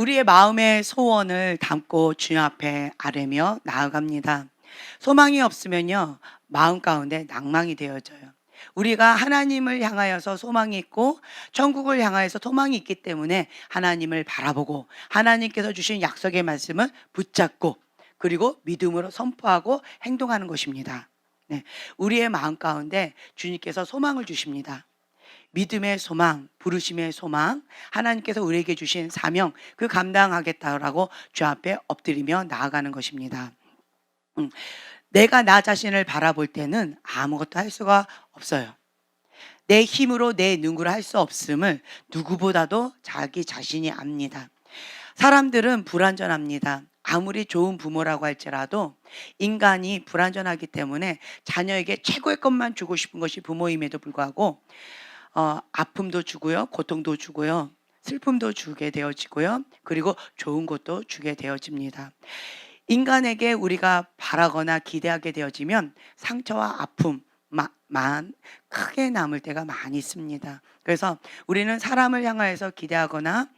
우리의 마음의 소원을 담고 주님 앞에 아뢰며 나아갑니다. 소망이 없으면요, 마음 가운데 낭망이 되어져요. 우리가 하나님을 향하여서 소망이 있고 천국을 향하여서 소망이 있기 때문에 하나님을 바라보고 하나님께서 주신 약속의 말씀을 붙잡고 그리고 믿음으로 선포하고 행동하는 것입니다. 네, 우리의 마음 가운데 주님께서 소망을 주십니다. 믿음의 소망, 부르심의 소망, 하나님께서 우리에게 주신 사명, 그 감당하겠다라고 주 앞에 엎드리며 나아가는 것입니다. 내가 나 자신을 바라볼 때는 아무것도 할 수가 없어요. 내 힘으로 내 능구로 할 수 없음을 누구보다도 자기 자신이 압니다. 사람들은 불완전합니다. 아무리 좋은 부모라고 할지라도 인간이 불완전하기 때문에 자녀에게 최고의 것만 주고 싶은 것이 부모임에도 불구하고 아픔도 주고요, 고통도 주고요, 슬픔도 주게 되어지고요, 그리고 좋은 것도 주게 되어집니다. 인간에게 우리가 바라거나 기대하게 되어지면 상처와 아픔만 크게 남을 때가 많이 있습니다. 그래서 우리는 사람을 향하여서 기대하거나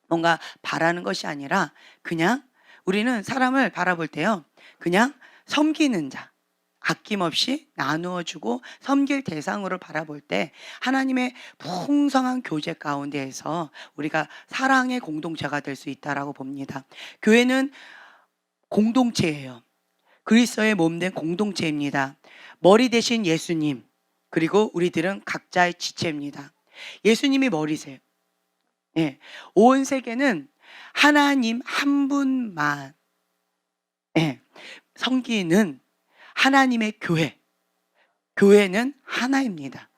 뭔가 바라는 것이 아니라 그냥 우리는 사람을 바라볼 때요, 그냥 섬기는 자, 아낌없이 나누어 주고 섬길 대상으로 바라볼 때 하나님의 풍성한 교제 가운데에서 우리가 사랑의 공동체가 될 수 있다라고 봅니다. 교회는 공동체예요. 그리스도의 몸된 공동체입니다. 머리 대신 예수님, 그리고 우리들은 각자의 지체입니다. 예수님이 머리세요. 예, 온 세계는 하나님 한 분만 섬기는 하나님의 교회, 교회는 하나입니다.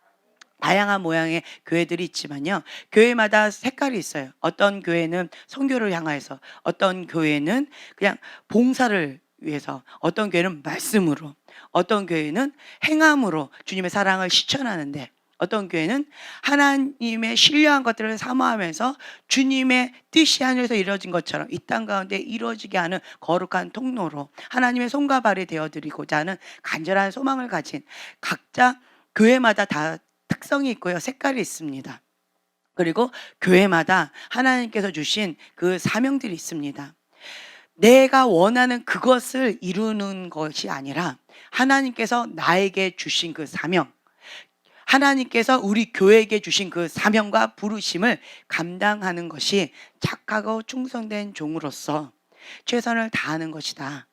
다양한 모양의 교회들이 있지만요, 교회마다 색깔이 있어요. 어떤 교회는 선교를 향해서, 어떤 교회는 그냥 봉사를 위해서, 어떤 교회는 말씀으로, 어떤 교회는 행함으로 주님의 사랑을 실천하는데, 어떤 교회는 하나님의 신령한 것들을 사모하면서 주님의 뜻이 하늘에서 이루어진 것처럼 이 땅 가운데 이루어지게 하는 거룩한 통로로 하나님의 손과 발이 되어드리고자 하는 간절한 소망을 가진, 각자 교회마다 다 특성이 있고요, 색깔이 있습니다. 그리고 교회마다 하나님께서 주신 그 사명들이 있습니다. 내가 원하는 그것을 이루는 것이 아니라 하나님께서 나에게 주신 그 사명, 하나님께서 우리 교회에게 주신 그 사명과 부르심을 감당하는 것이 착하고 충성된 종으로서 최선을 다하는 것이다.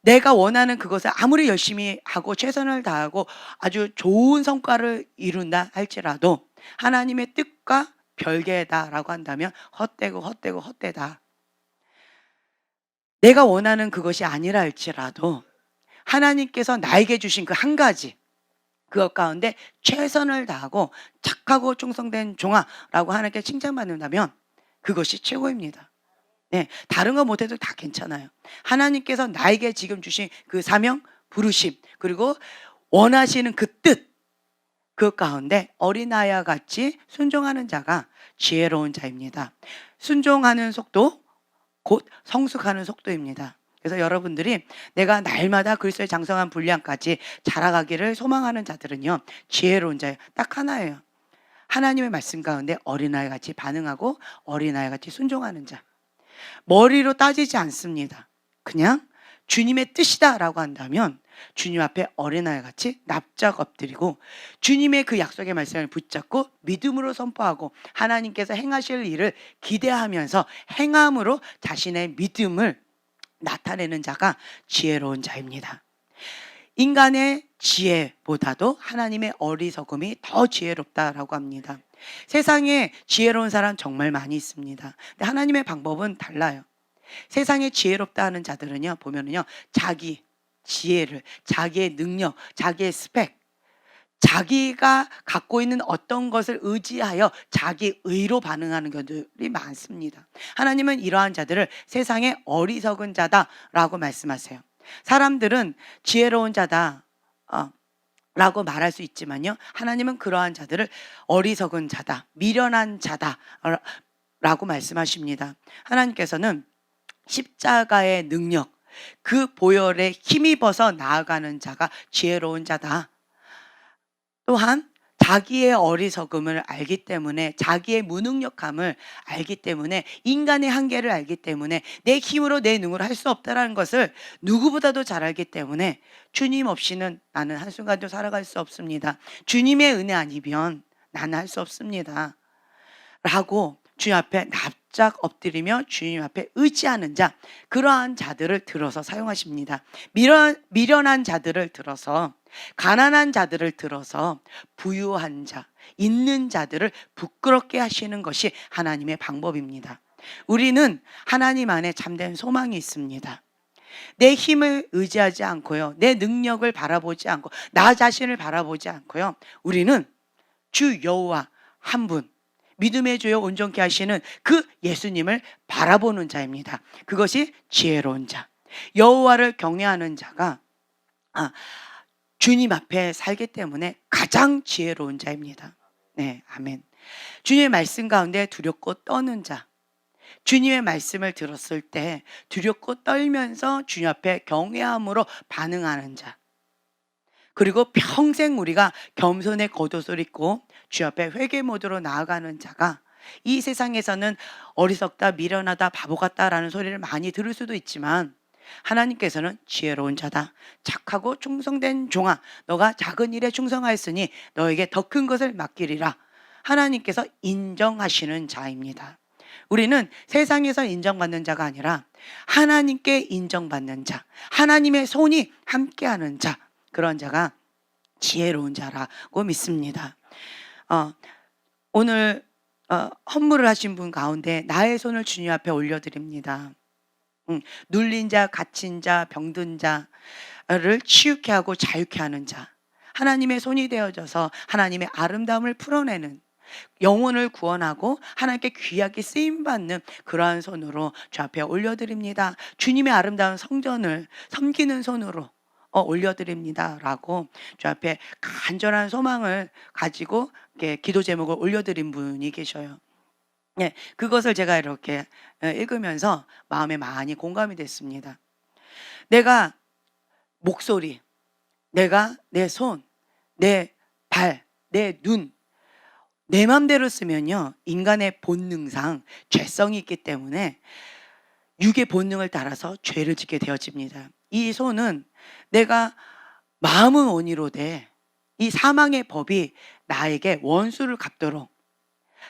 내가 원하는 그것을 아무리 열심히 하고 최선을 다하고 아주 좋은 성과를 이룬다 할지라도 하나님의 뜻과 별개다라고 한다면 헛되다. 내가 원하는 그것이 아니라 할지라도 하나님께서 나에게 주신 그 한 가지, 그것 가운데 최선을 다하고 착하고 충성된 종아라고 하나님께 칭찬받는다면 그것이 최고입니다. 네, 다른 거 못해도 다 괜찮아요. 하나님께서 나에게 지금 주신 그 사명, 부르심, 그리고 원하시는 그 뜻, 그 가운데 어린아이와 같이 순종하는 자가 지혜로운 자입니다. 순종하는 속도, 곧 성숙하는 속도입니다. 그래서 여러분들이 내가 날마다 그리스도의 장성한 분량까지 자라가기를 소망하는 자들은요, 지혜로운 자예요. 딱 하나예요. 하나님의 말씀 가운데 어린아이 같이 반응하고 어린아이 같이 순종하는 자. 머리로 따지지 않습니다. 그냥 주님의 뜻이다라고 한다면 주님 앞에 어린아이 같이 납작 엎드리고 주님의 그 약속의 말씀을 붙잡고 믿음으로 선포하고 하나님께서 행하실 일을 기대하면서 행함으로 자신의 믿음을 나타내는 자가 지혜로운 자입니다. 인간의 지혜보다도 하나님의 어리석음이 더 지혜롭다라고 합니다. 세상에 지혜로운 사람 정말 많이 있습니다. 근데 하나님의 방법은 달라요. 세상에 지혜롭다 하는 자들은요, 보면은요, 자기 지혜를, 자기의 능력, 자기의 스펙, 자기가 갖고 있는 어떤 것을 의지하여 자기 의로 반응하는 경우들이 많습니다. 하나님은 이러한 자들을 세상에 어리석은 자다라고 말씀하세요. 사람들은 지혜로운 자다 라고 말할 수 있지만요, 하나님은 그러한 자들을 어리석은 자다, 미련한 자다 라고 말씀하십니다. 하나님께서는 십자가의 능력, 그 보혈에 힘입어서 나아가는 자가 지혜로운 자다. 또한 자기의 어리석음을 알기 때문에, 자기의 무능력함을 알기 때문에, 인간의 한계를 알기 때문에, 내 힘으로 내 능으로 할 수 없다는 것을 누구보다도 잘 알기 때문에 주님 없이는 나는 한순간도 살아갈 수 없습니다. 주님의 은혜 아니면 나는 할 수 없습니다. 라고 주님 앞에 납작 엎드리며 주님 앞에 의지하는 자, 그러한 자들을 들어서 사용하십니다. 미련한 자들을 들어서, 가난한 자들을 들어서 부유한 자, 있는 자들을 부끄럽게 하시는 것이 하나님의 방법입니다. 우리는 하나님 안에 참된 소망이 있습니다. 내 힘을 의지하지 않고요, 내 능력을 바라보지 않고, 나 자신을 바라보지 않고요, 우리는 주 여호와 한 분, 믿음의 주여 온전케 하시는 그 예수님을 바라보는 자입니다. 그것이 지혜로운 자, 여호와를 경외하는 자가 주님 앞에 살기 때문에 가장 지혜로운 자입니다. 네, 아멘. 주님의 말씀 가운데 두렵고 떠는 자, 주님의 말씀을 들었을 때 두렵고 떨면서 주님 앞에 경외함으로 반응하는 자, 그리고 평생 우리가 겸손의 겉옷을 입고 주 앞에 회개 모드로 나아가는 자가, 이 세상에서는 어리석다, 미련하다, 바보 같다라는 소리를 많이 들을 수도 있지만 하나님께서는 지혜로운 자다, 착하고 충성된 종아, 너가 작은 일에 충성하였으니 너에게 더 큰 것을 맡기리라, 하나님께서 인정하시는 자입니다. 우리는 세상에서 인정받는 자가 아니라 하나님께 인정받는 자, 하나님의 손이 함께하는 자, 그런 자가 지혜로운 자라고 믿습니다. 오늘 헌물을 하신 분 가운데 나의 손을 주님 앞에 올려드립니다. 눌린 자, 갇힌 자, 병든 자를 치유케 하고 자유케 하는 자, 하나님의 손이 되어져서 하나님의 아름다움을 풀어내는, 영혼을 구원하고 하나님께 귀하게 쓰임받는 그러한 손으로 주 앞에 올려드립니다. 주님의 아름다운 성전을 섬기는 손으로 올려드립니다 라고 주 앞에 간절한 소망을 가지고 기도 제목을 올려드린 분이 계셔요. 네, 그것을 제가 이렇게 읽으면서 마음에 많이 공감이 됐습니다. 내가 목소리, 내가 내 손, 내 발, 내 눈, 내 맘대로 쓰면요, 인간의 본능상 죄성이 있기 때문에 육의 본능을 따라서 죄를 짓게 되어집니다. 이 손은 내가 마음은 원이로 돼 이 사망의 법이 나에게 원수를 갚도록,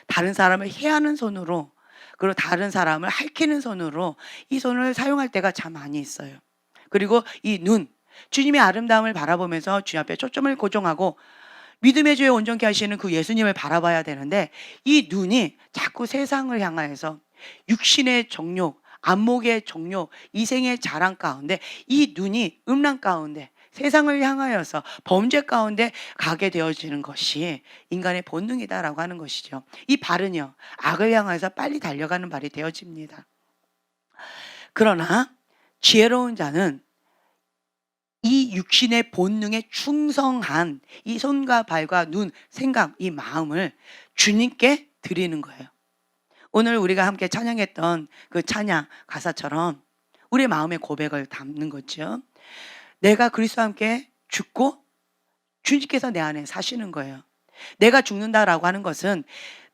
다른 사람을 해하는 손으로, 그리고 다른 사람을 핥히는 손으로 이 손을 사용할 때가 참 많이 있어요. 그리고 이 눈, 주님의 아름다움을 바라보면서 주님 앞에 초점을 고정하고 믿음의 주에 온전케 하시는 그 예수님을 바라봐야 되는데, 이 눈이 자꾸 세상을 향하여서 육신의 정욕, 안목의 정욕, 이생의 자랑 가운데, 이 눈이 음란 가운데 세상을 향하여서 범죄 가운데 가게 되어지는 것이 인간의 본능이다라고 하는 것이죠. 이 발은요, 악을 향해서 빨리 달려가는 발이 되어집니다. 그러나 지혜로운 자는 이 육신의 본능에 충성한 이 손과 발과 눈, 생각, 이 마음을 주님께 드리는 거예요. 오늘 우리가 함께 찬양했던 그 찬양 가사처럼 우리의 마음의 고백을 담는 거죠. 내가 그리스도와 함께 죽고 주님께서 내 안에 사시는 거예요. 내가 죽는다라고 하는 것은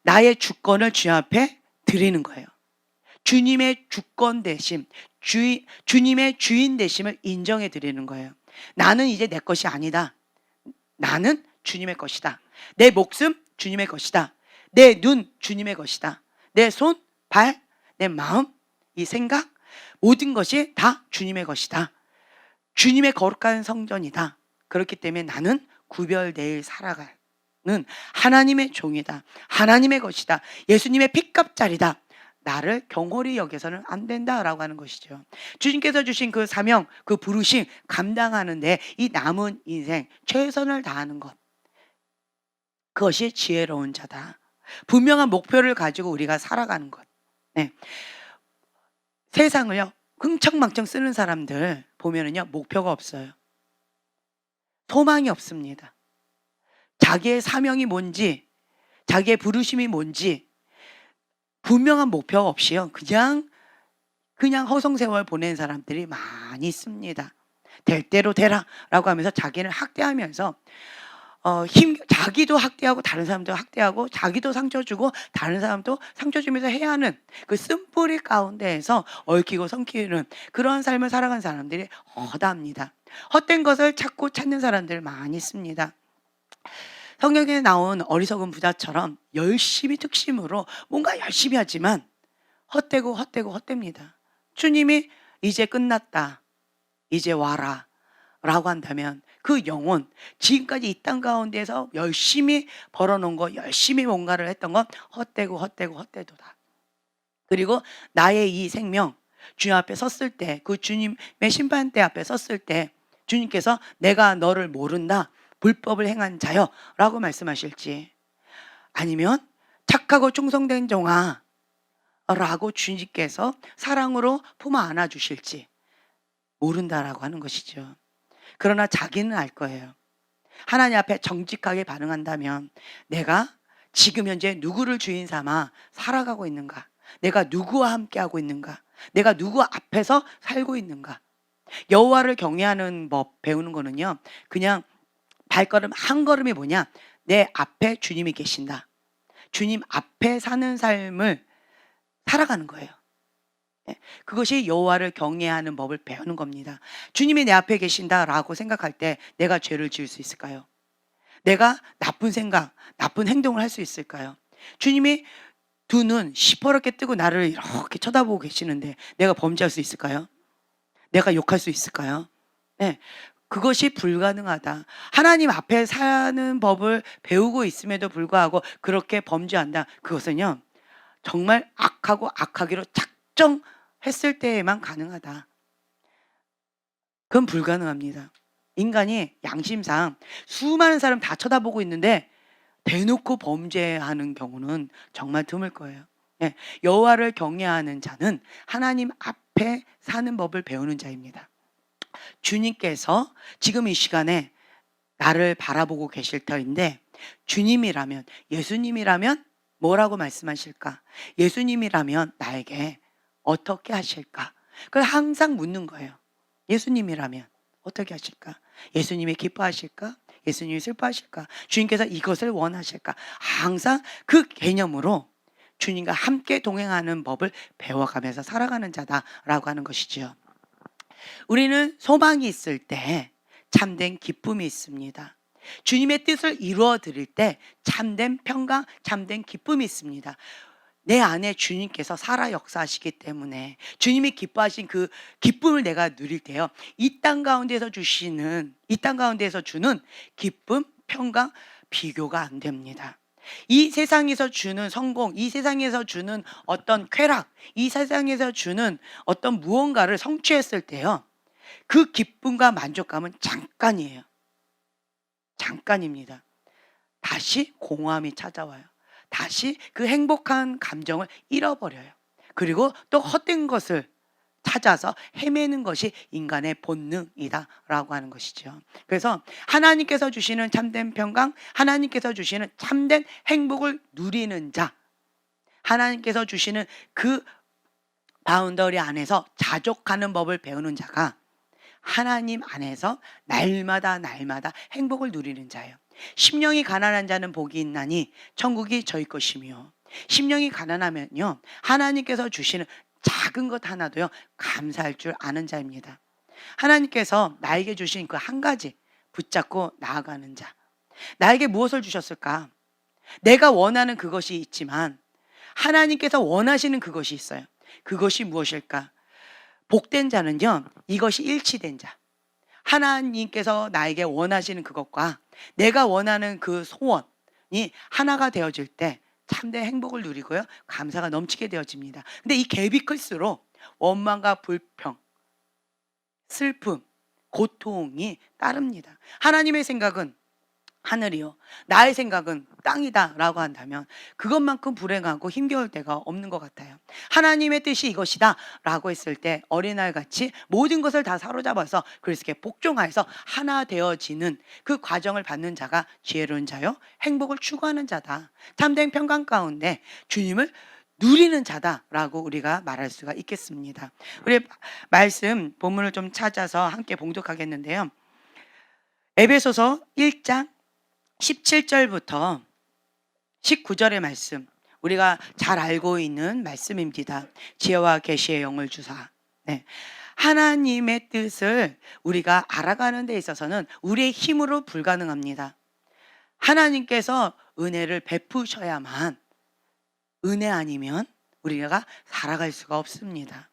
나의 주권을 주님 앞에 드리는 거예요. 주님의 주권 되심, 주님의 주인 되심을 인정해 드리는 거예요. 나는 이제 내 것이 아니다. 나는 주님의 것이다. 내 목숨 주님의 것이다. 내 눈 주님의 것이다. 내 손, 발, 내 마음, 이 생각, 모든 것이 다 주님의 것이다. 주님의 거룩한 성전이다. 그렇기 때문에 나는 구별되어 살아가는 하나님의 종이다. 하나님의 것이다. 예수님의 핏값짜리다. 나를 경홀히 여겨서는 안 된다라고 하는 것이죠. 주님께서 주신 그 사명, 그 부르심 감당하는데 이 남은 인생 최선을 다하는 것, 그것이 지혜로운 자다. 분명한 목표를 가지고 우리가 살아가는 것. 네. 세상을요, 흥청망청 쓰는 사람들 보면은요, 목표가 없어요. 소망이 없습니다. 자기의 사명이 뭔지, 자기의 부르심이 뭔지 분명한 목표 없이요, 그냥 허송세월 보내는 사람들이 많이 있습니다. 될 대로 되라 라고 하면서 자기를 학대하면서 자기도 학대하고 다른 사람도 학대하고 자기도 상처 주고 다른 사람도 상처 주면서 해야 하는 그 쓴뿌리 가운데에서 얽히고 성기는 그런 삶을 살아가는 사람들이 허다합니다. 헛된 것을 찾고 찾는 사람들 많이 있습니다. 성경에 나온 어리석은 부자처럼 열심히 특심으로 뭔가 열심히 하지만 헛되고 헛되고 헛됩니다. 주님이 이제 끝났다, 이제 와라 라고 한다면 그 영혼, 지금까지 이 땅 가운데서 열심히 벌어놓은 거, 열심히 뭔가를 했던 건 헛되고 헛되고 헛되도다. 그리고 나의 이 생명, 주님 앞에 섰을 때, 그 주님의 심판대 앞에 섰을 때 주님께서 내가 너를 모른다, 불법을 행한 자여 라고 말씀하실지, 아니면 착하고 충성된 종아 라고 주님께서 사랑으로 품어 안아 주실지 모른다라고 하는 것이죠. 그러나 자기는 알 거예요. 하나님 앞에 정직하게 반응한다면 내가 지금 현재 누구를 주인 삼아 살아가고 있는가? 내가 누구와 함께하고 있는가? 내가 누구 앞에서 살고 있는가? 여호와를 경외하는 법 배우는 거는요, 그냥 발걸음 한 걸음이 뭐냐? 내 앞에 주님이 계신다. 주님 앞에 사는 삶을 살아가는 거예요. 그것이 여호와를 경외하는 법을 배우는 겁니다. 주님이 내 앞에 계신다라고 생각할 때 내가 죄를 지을 수 있을까요? 내가 나쁜 생각, 나쁜 행동을 할 수 있을까요? 주님이 두 눈 시퍼렇게 뜨고 나를 이렇게 쳐다보고 계시는데 내가 범죄할 수 있을까요? 내가 욕할 수 있을까요? 네, 그것이 불가능하다. 하나님 앞에 사는 법을 배우고 있음에도 불구하고 그렇게 범죄한다. 그것은요, 정말 악하고 악하기로 작정했을 때에만 가능하다. 그건 불가능합니다. 인간이 양심상 수많은 사람 다 쳐다보고 있는데 대놓고 범죄하는 경우는 정말 드물 거예요. 예, 여호와를 경외하는 자는 하나님 앞에 사는 법을 배우는 자입니다. 주님께서 지금 이 시간에 나를 바라보고 계실 터인데, 주님이라면, 예수님이라면 뭐라고 말씀하실까? 예수님이라면 나에게 어떻게 하실까? 그걸 항상 묻는 거예요. 예수님이라면 어떻게 하실까? 예수님이 기뻐하실까? 예수님이 슬퍼하실까? 주님께서 이것을 원하실까? 항상 그 개념으로 주님과 함께 동행하는 법을 배워가면서 살아가는 자다라고 하는 것이지요. 우리는 소망이 있을 때 참된 기쁨이 있습니다. 주님의 뜻을 이루어 드릴 때 참된 평강, 참된 기쁨이 있습니다. 내 안에 주님께서 살아 역사하시기 때문에 주님이 기뻐하신 그 기쁨을 내가 누릴 때요, 이 땅 가운데서 주는 기쁨, 평강, 비교가 안 됩니다. 이 세상에서 주는 성공, 이 세상에서 주는 어떤 쾌락, 이 세상에서 주는 어떤 무언가를 성취했을 때요, 그 기쁨과 만족감은 잠깐이에요. 잠깐입니다. 다시 공허함이 찾아와요. 다시 그 행복한 감정을 잃어버려요. 그리고 또 헛된 것을 찾아서 헤매는 것이 인간의 본능이다라고 하는 것이죠. 그래서 하나님께서 주시는 참된 평강, 하나님께서 주시는 참된 행복을 누리는 자, 하나님께서 주시는 그 바운더리 안에서 자족하는 법을 배우는 자가 하나님 안에서 날마다 행복을 누리는 자예요. 심령이 가난한 자는 복이 있나니 천국이 저희 것이며, 심령이 가난하면요, 하나님께서 주시는 작은 것 하나도요 감사할 줄 아는 자입니다. 하나님께서 나에게 주신 그 한 가지 붙잡고 나아가는 자. 나에게 무엇을 주셨을까? 내가 원하는 그것이 있지만 하나님께서 원하시는 그것이 있어요. 그것이 무엇일까? 복된 자는요, 이것이 일치된 자. 하나님께서 나에게 원하시는 그것과 내가 원하는 그 소원이 하나가 되어질 때 참된 행복을 누리고요, 감사가 넘치게 되어집니다. 근데 이 갭이 클수록 원망과 불평, 슬픔, 고통이 따릅니다. 하나님의 생각은 하늘이요, 나의 생각은 땅이다 라고 한다면 그것만큼 불행하고 힘겨울 때가 없는 것 같아요. 하나님의 뜻이 이것이다 라고 했을 때 어린아이같이 모든 것을 다 사로잡아서 그리스도께 복종하여서 하나 되어지는 그 과정을 받는 자가 지혜로운 자요, 행복을 추구하는 자다, 참된 평강 가운데 주님을 누리는 자다라고 우리가 말할 수가 있겠습니다. 우리 말씀 본문을 좀 찾아서 함께 봉독하겠는데요, 에베소서 1장 17절부터 19절의 말씀, 우리가 잘 알고 있는 말씀입니다. 지혜와 계시의 영을 주사. 네. 하나님의 뜻을 우리가 알아가는 데 있어서는 우리의 힘으로 불가능합니다. 하나님께서 은혜를 베푸셔야만, 은혜 아니면 우리가 살아갈 수가 없습니다.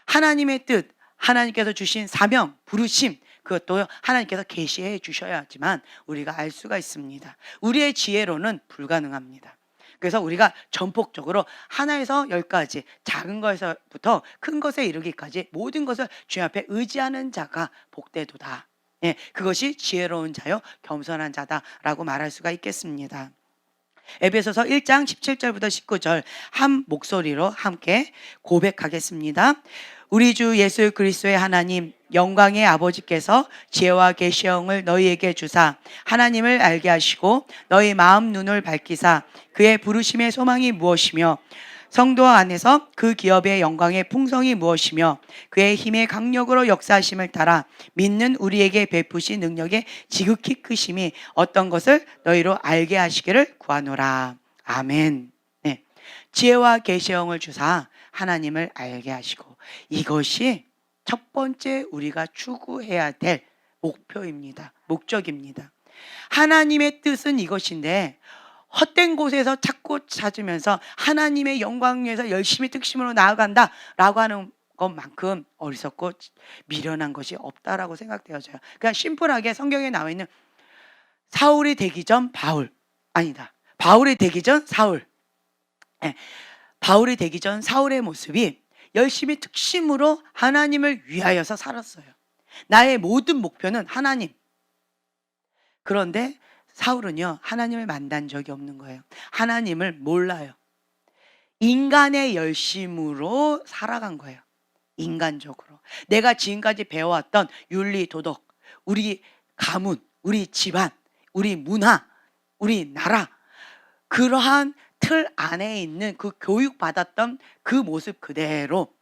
하나님의 뜻, 하나님께서 주신 사명, 부르심, 그것도 하나님께서 계시해 주셔야지만 우리가 알 수가 있습니다. 우리의 지혜로는 불가능합니다. 그래서 우리가 전폭적으로 하나에서 10가지, 작은 것에서부터 큰 것에 이르기까지 모든 것을 주님 앞에 의지하는 자가 복되도다. 예, 그것이 지혜로운 자요 겸손한 자다라고 말할 수가 있겠습니다. 에베소서 1장 17절부터 19절 한 목소리로 함께 고백하겠습니다. 우리 주 예수 그리스도의 하나님 영광의 아버지께서 지혜와 계시의 영을 너희에게 주사 하나님을 알게 하시고 너희 마음 눈을 밝히사 그의 부르심의 소망이 무엇이며 성도 안에서 그 기업의 영광의 풍성이 무엇이며 그의 힘의 강력으로 역사하심을 따라 믿는 우리에게 베푸신 능력의 지극히 크심이 어떤 것을 너희로 알게 하시기를 구하노라. 아멘. 네. 지혜와 계시의 영을 주사 하나님을 알게 하시고, 이것이 첫 번째 우리가 추구해야 될 목표입니다. 목적입니다. 하나님의 뜻은 이것인데 헛된 곳에서 찾고 찾으면서 하나님의 영광 위해서 열심히 특심으로 나아간다 라고 하는 것만큼 어리석고 미련한 것이 없다라고 생각되어져요. 그냥 심플하게 성경에 나와 있는 사울이 되기 전 바울, 아니다, 바울이 되기 전 사울, 네. 바울이 되기 전 사울의 모습이 열심히 특심으로 하나님을 위하여서 살았어요. 나의 모든 목표는 하나님. 그런데 사울은요, 하나님을 만난 적이 없는 거예요. 하나님을 몰라요. 인간의 열심으로 살아간 거예요. 인간적으로. 내가 지금까지 배워왔던 윤리, 도덕, 우리 가문, 우리 집안, 우리 문화, 우리 나라, 그러한 틀 안에 있는 그 교육받았던 그 모습 그대로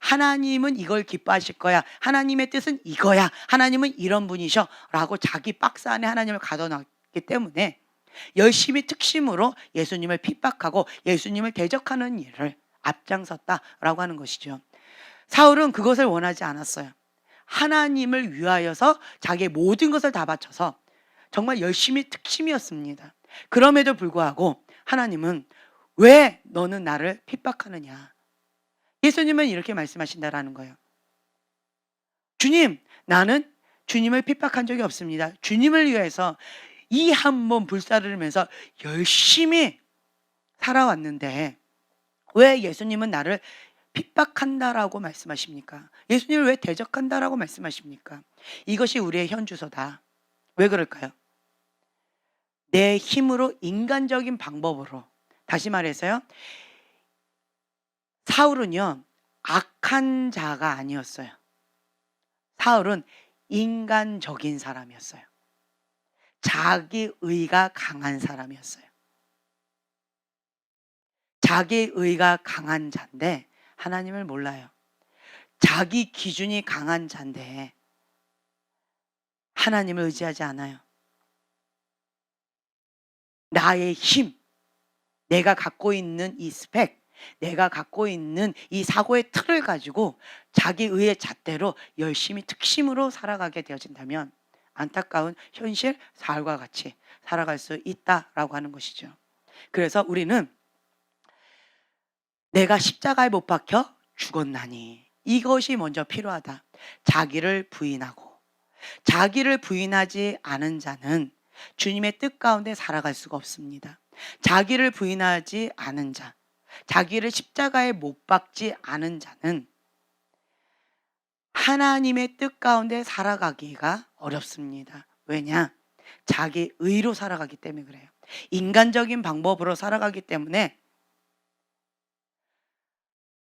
하나님은 이걸 기뻐하실 거야, 하나님의 뜻은 이거야, 하나님은 이런 분이셔 라고 자기 박스 안에 하나님을 가둬놨기 때문에 열심히 특심으로 예수님을 핍박하고 예수님을 대적하는 일을 앞장섰다라고 하는 것이죠. 사울은 그것을 원하지 않았어요. 하나님을 위하여서 자기의 모든 것을 다 바쳐서 정말 열심히 특심이었습니다. 그럼에도 불구하고 하나님은 왜 너는 나를 핍박하느냐? 예수님은 이렇게 말씀하신다라는 거예요. 주님, 나는 주님을 핍박한 적이 없습니다. 주님을 위해서 이 한 몸 불사르면서 열심히 살아왔는데 왜 예수님은 나를 핍박한다라고 말씀하십니까? 예수님을 왜 대적한다라고 말씀하십니까? 이것이 우리의 현주소다. 왜 그럴까요? 내 힘으로, 인간적인 방법으로, 다시 말해서요, 사울은요 악한 자가 아니었어요. 사울은 인간적인 사람이었어요. 자기의가 강한 사람이었어요. 자기의가 강한 자인데 하나님을 몰라요. 자기 기준이 강한 자인데 하나님을 의지하지 않아요. 나의 힘, 내가 갖고 있는 이 스펙, 내가 갖고 있는 이 사고의 틀을 가지고 자기의의 잣대로 열심히 특심으로 살아가게 되어진다면 안타까운 현실 사울과 같이 살아갈 수 있다라고 하는 것이죠. 그래서 우리는 내가 십자가에 못 박혀 죽었나니, 이것이 먼저 필요하다. 자기를 부인하고, 자기를 부인하지 않은 자는 주님의 뜻 가운데 살아갈 수가 없습니다. 자기를 부인하지 않은 자, 자기를 십자가에 못 박지 않은 자는 하나님의 뜻 가운데 살아가기가 어렵습니다. 왜냐? 자기 의로 살아가기 때문에 그래요. 인간적인 방법으로 살아가기 때문에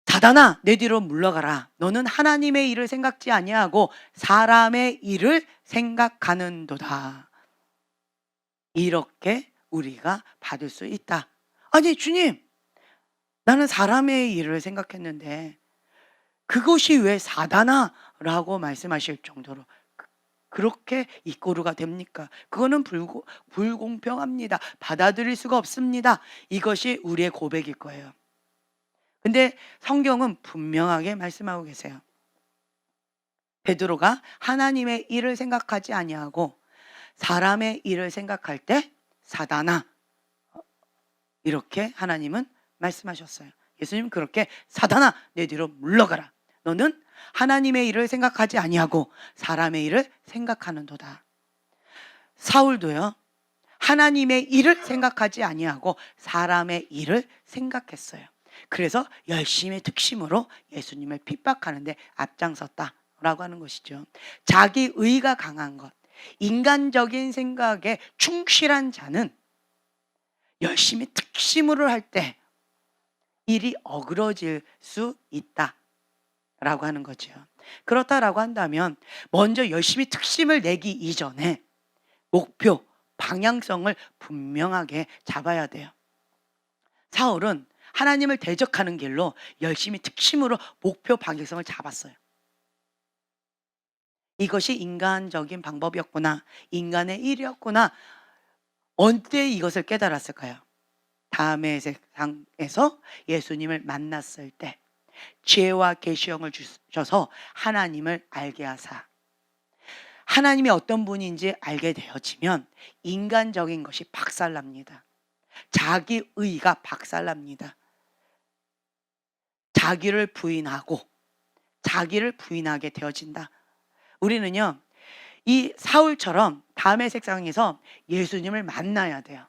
사단아, 내 뒤로 물러가라. 너는 하나님의 일을 생각지 아니하고 사람의 일을 생각하는도다. 이렇게 우리가 받을 수 있다. 아니 주님, 나는 사람의 일을 생각했는데 그것이 왜 사단아? 라고 말씀하실 정도로 그렇게 이꼬르가 됩니까? 그거는 불공평합니다. 받아들일 수가 없습니다. 이것이 우리의 고백일 거예요. 근데 성경은 분명하게 말씀하고 계세요. 베드로가 하나님의 일을 생각하지 아니하고 사람의 일을 생각할 때 사단아, 이렇게 하나님은 말씀하셨어요. 예수님 그렇게 사단아 내 뒤로 물러가라. 너는 하나님의 일을 생각하지 아니하고 사람의 일을 생각하는도다. 사울도요. 하나님의 일을 생각하지 아니하고 사람의 일을 생각했어요. 그래서 열심히 특심으로 예수님을 핍박하는데 앞장섰다라고 하는 것이죠. 자기 의가 강한 것, 인간적인 생각에 충실한 자는 열심히 특심으로 할 때 일이 어그러질 수 있다라고 하는 거죠. 그렇다라고 한다면 먼저 열심히 특심을 내기 이전에 목표, 방향성을 분명하게 잡아야 돼요. 사울은 하나님을 대적하는 길로 열심히 특심으로 목표, 방향성을 잡았어요. 이것이 인간적인 방법이었구나, 인간의 일이었구나. 언제 이것을 깨달았을까요? 다음의 세상에서 예수님을 만났을 때 지혜와 계시형을 주셔서 하나님을 알게 하사, 하나님이 어떤 분인지 알게 되어지면 인간적인 것이 박살납니다. 자기 의가 박살납니다. 자기를 부인하고 자기를 부인하게 되어진다. 우리는요, 이 사울처럼 다음의 세상에서 예수님을 만나야 돼요.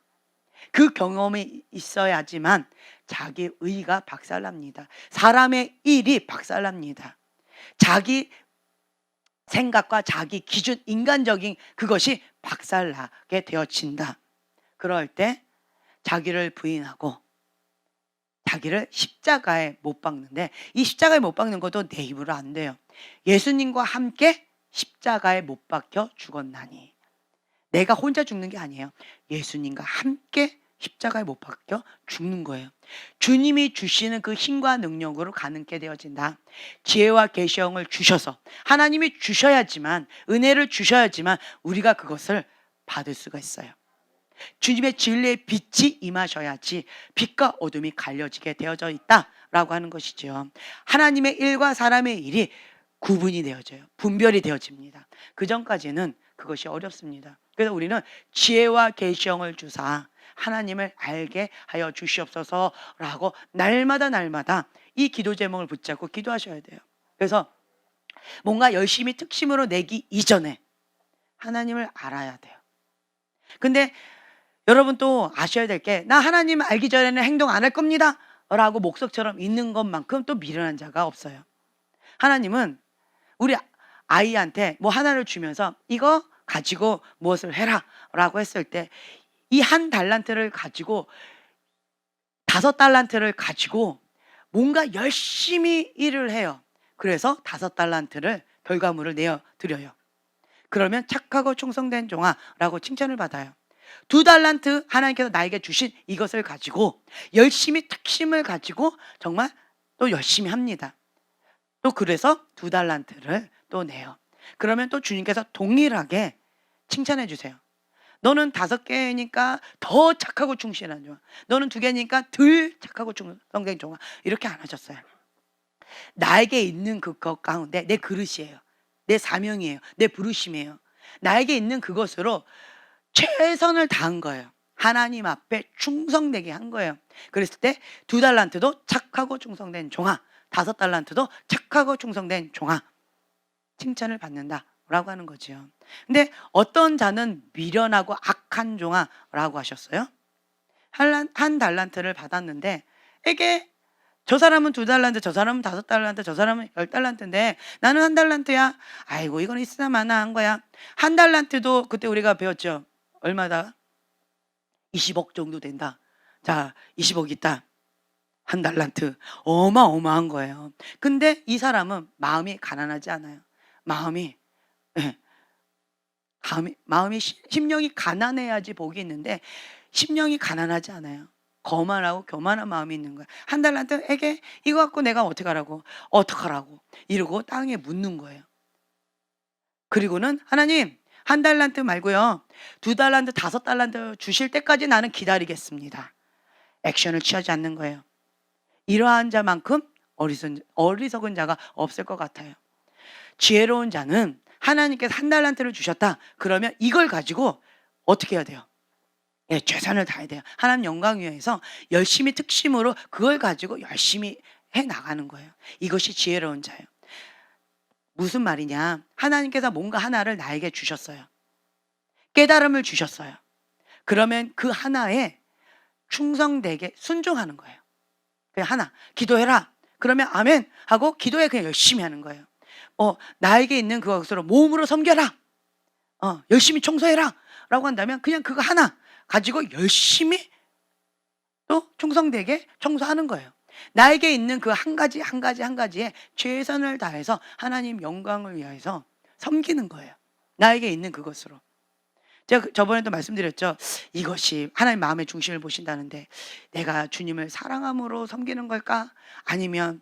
그 경험이 있어야지만 자기 의가 박살납니다. 사람의 일이 박살납니다. 자기 생각과 자기 기준, 인간적인 그것이 박살나게 되어진다. 그럴 때 자기를 부인하고 자기를 십자가에 못 박는데, 이 십자가에 못 박는 것도 내 입으로 안 돼요. 예수님과 함께 십자가에 못 박혀 죽었나니. 내가 혼자 죽는 게 아니에요. 예수님과 함께 십자가에 못 박혀 죽는 거예요. 주님이 주시는 그 힘과 능력으로 가능케 되어진다. 지혜와 계시형을 주셔서, 하나님이 주셔야지만, 은혜를 주셔야지만 우리가 그것을 받을 수가 있어요. 주님의 진리의 빛이 임하셔야지 빛과 어둠이 갈려지게 되어져 있다라고 하는 것이죠. 하나님의 일과 사람의 일이 구분이 되어져요. 분별이 되어집니다. 그 전까지는 그것이 어렵습니다. 그래서 우리는 지혜와 계시형을 주사 하나님을 알게 하여 주시옵소서라고 날마다 이 기도 제목을 붙잡고 기도하셔야 돼요. 그래서 뭔가 열심히 특심으로 내기 이전에 하나님을 알아야 돼요. 근데 여러분 또 아셔야 될 게, 나 하나님 알기 전에는 행동 안 할 겁니다 라고 목석처럼 있는 것만큼 또 미련한 자가 없어요. 하나님은 우리 아이한테 뭐 하나를 주면서 이거 가지고 무엇을 해라 라고 했을 때 이 한 달란트를 가지고 5달란트를 가지고 뭔가 열심히 일을 해요. 그래서 5달란트를 결과물을 내어드려요. 그러면 착하고 충성된 종아라고 칭찬을 받아요. 2달란트 하나님께서 나에게 주신 이것을 가지고 열심히 특심을 가지고 정말 또 열심히 합니다. 또 그래서 2달란트를 또 내요. 그러면 또 주님께서 동일하게 칭찬해 주세요. 너는 5개니까 더 착하고 충실한 종아, 너는 2개니까 덜 착하고 충성된 종아, 이렇게 안 하셨어요. 나에게 있는 그것 가운데 내 그릇이에요, 내 사명이에요, 내 부르심이에요. 나에게 있는 그것으로 최선을 다한 거예요. 하나님 앞에 충성되게 한 거예요. 그랬을 때 2달란트도 착하고 충성된 종아, 5달란트도 착하고 충성된 종아, 칭찬을 받는다라고 하는 거죠. 근데 어떤 자는 미련하고 악한 종아라고 하셨어요. 한 달란트를 받았는데 에게 저 사람은 2달란트, 저 사람은 5달란트, 저 사람은 10달란트인데 나는 1달란트야. 아이고 이건 있으나 마나 한 거야. 1달란트도 그때 우리가 배웠죠. 얼마다? 20억 정도 된다. 자, 20억 있다. 1달란트. 어마어마한 거예요. 근데 이 사람은 마음이 가난하지 않아요. 마음이 심령이 가난해야지 복이 있는데 심령이 가난하지 않아요. 거만하고 교만한 마음이 있는 거야. 1달란트에게 이거 갖고 내가 어떡하라고 이러고 땅에 묻는 거예요. 그리고는 하나님 한 달란트 말고요. 두 달란트, 다섯 달란트 주실 때까지 나는 기다리겠습니다. 액션을 취하지 않는 거예요. 이러한 자만큼 어리석은 자가 없을 것 같아요. 지혜로운 자는 하나님께서 한 달란트를 주셨다. 그러면 이걸 가지고 어떻게 해야 돼요? 예, 최선을 다해야 돼요. 하나님 영광 위해서 열심히 특심으로 그걸 가지고 열심히 해 나가는 거예요. 이것이 지혜로운 자예요. 무슨 말이냐? 하나님께서 뭔가 하나를 나에게 주셨어요. 깨달음을 주셨어요. 그러면 그 하나에 충성되게 순종하는 거예요. 그냥 하나, 기도해라. 그러면 아멘 하고 기도에 그냥 열심히 하는 거예요. 나에게 있는 그것으로 몸으로 섬겨라. 열심히 청소해라. 라고 한다면 그냥 그거 하나 가지고 열심히 또 충성되게 청소하는 거예요. 나에게 있는 그 한 가지 한 가지 한 가지에 최선을 다해서 하나님 영광을 위해서 섬기는 거예요. 나에게 있는 그것으로. 제가 저번에도 말씀드렸죠. 이것이 하나님 마음의 중심을 보신다는데 내가 주님을 사랑함으로 섬기는 걸까? 아니면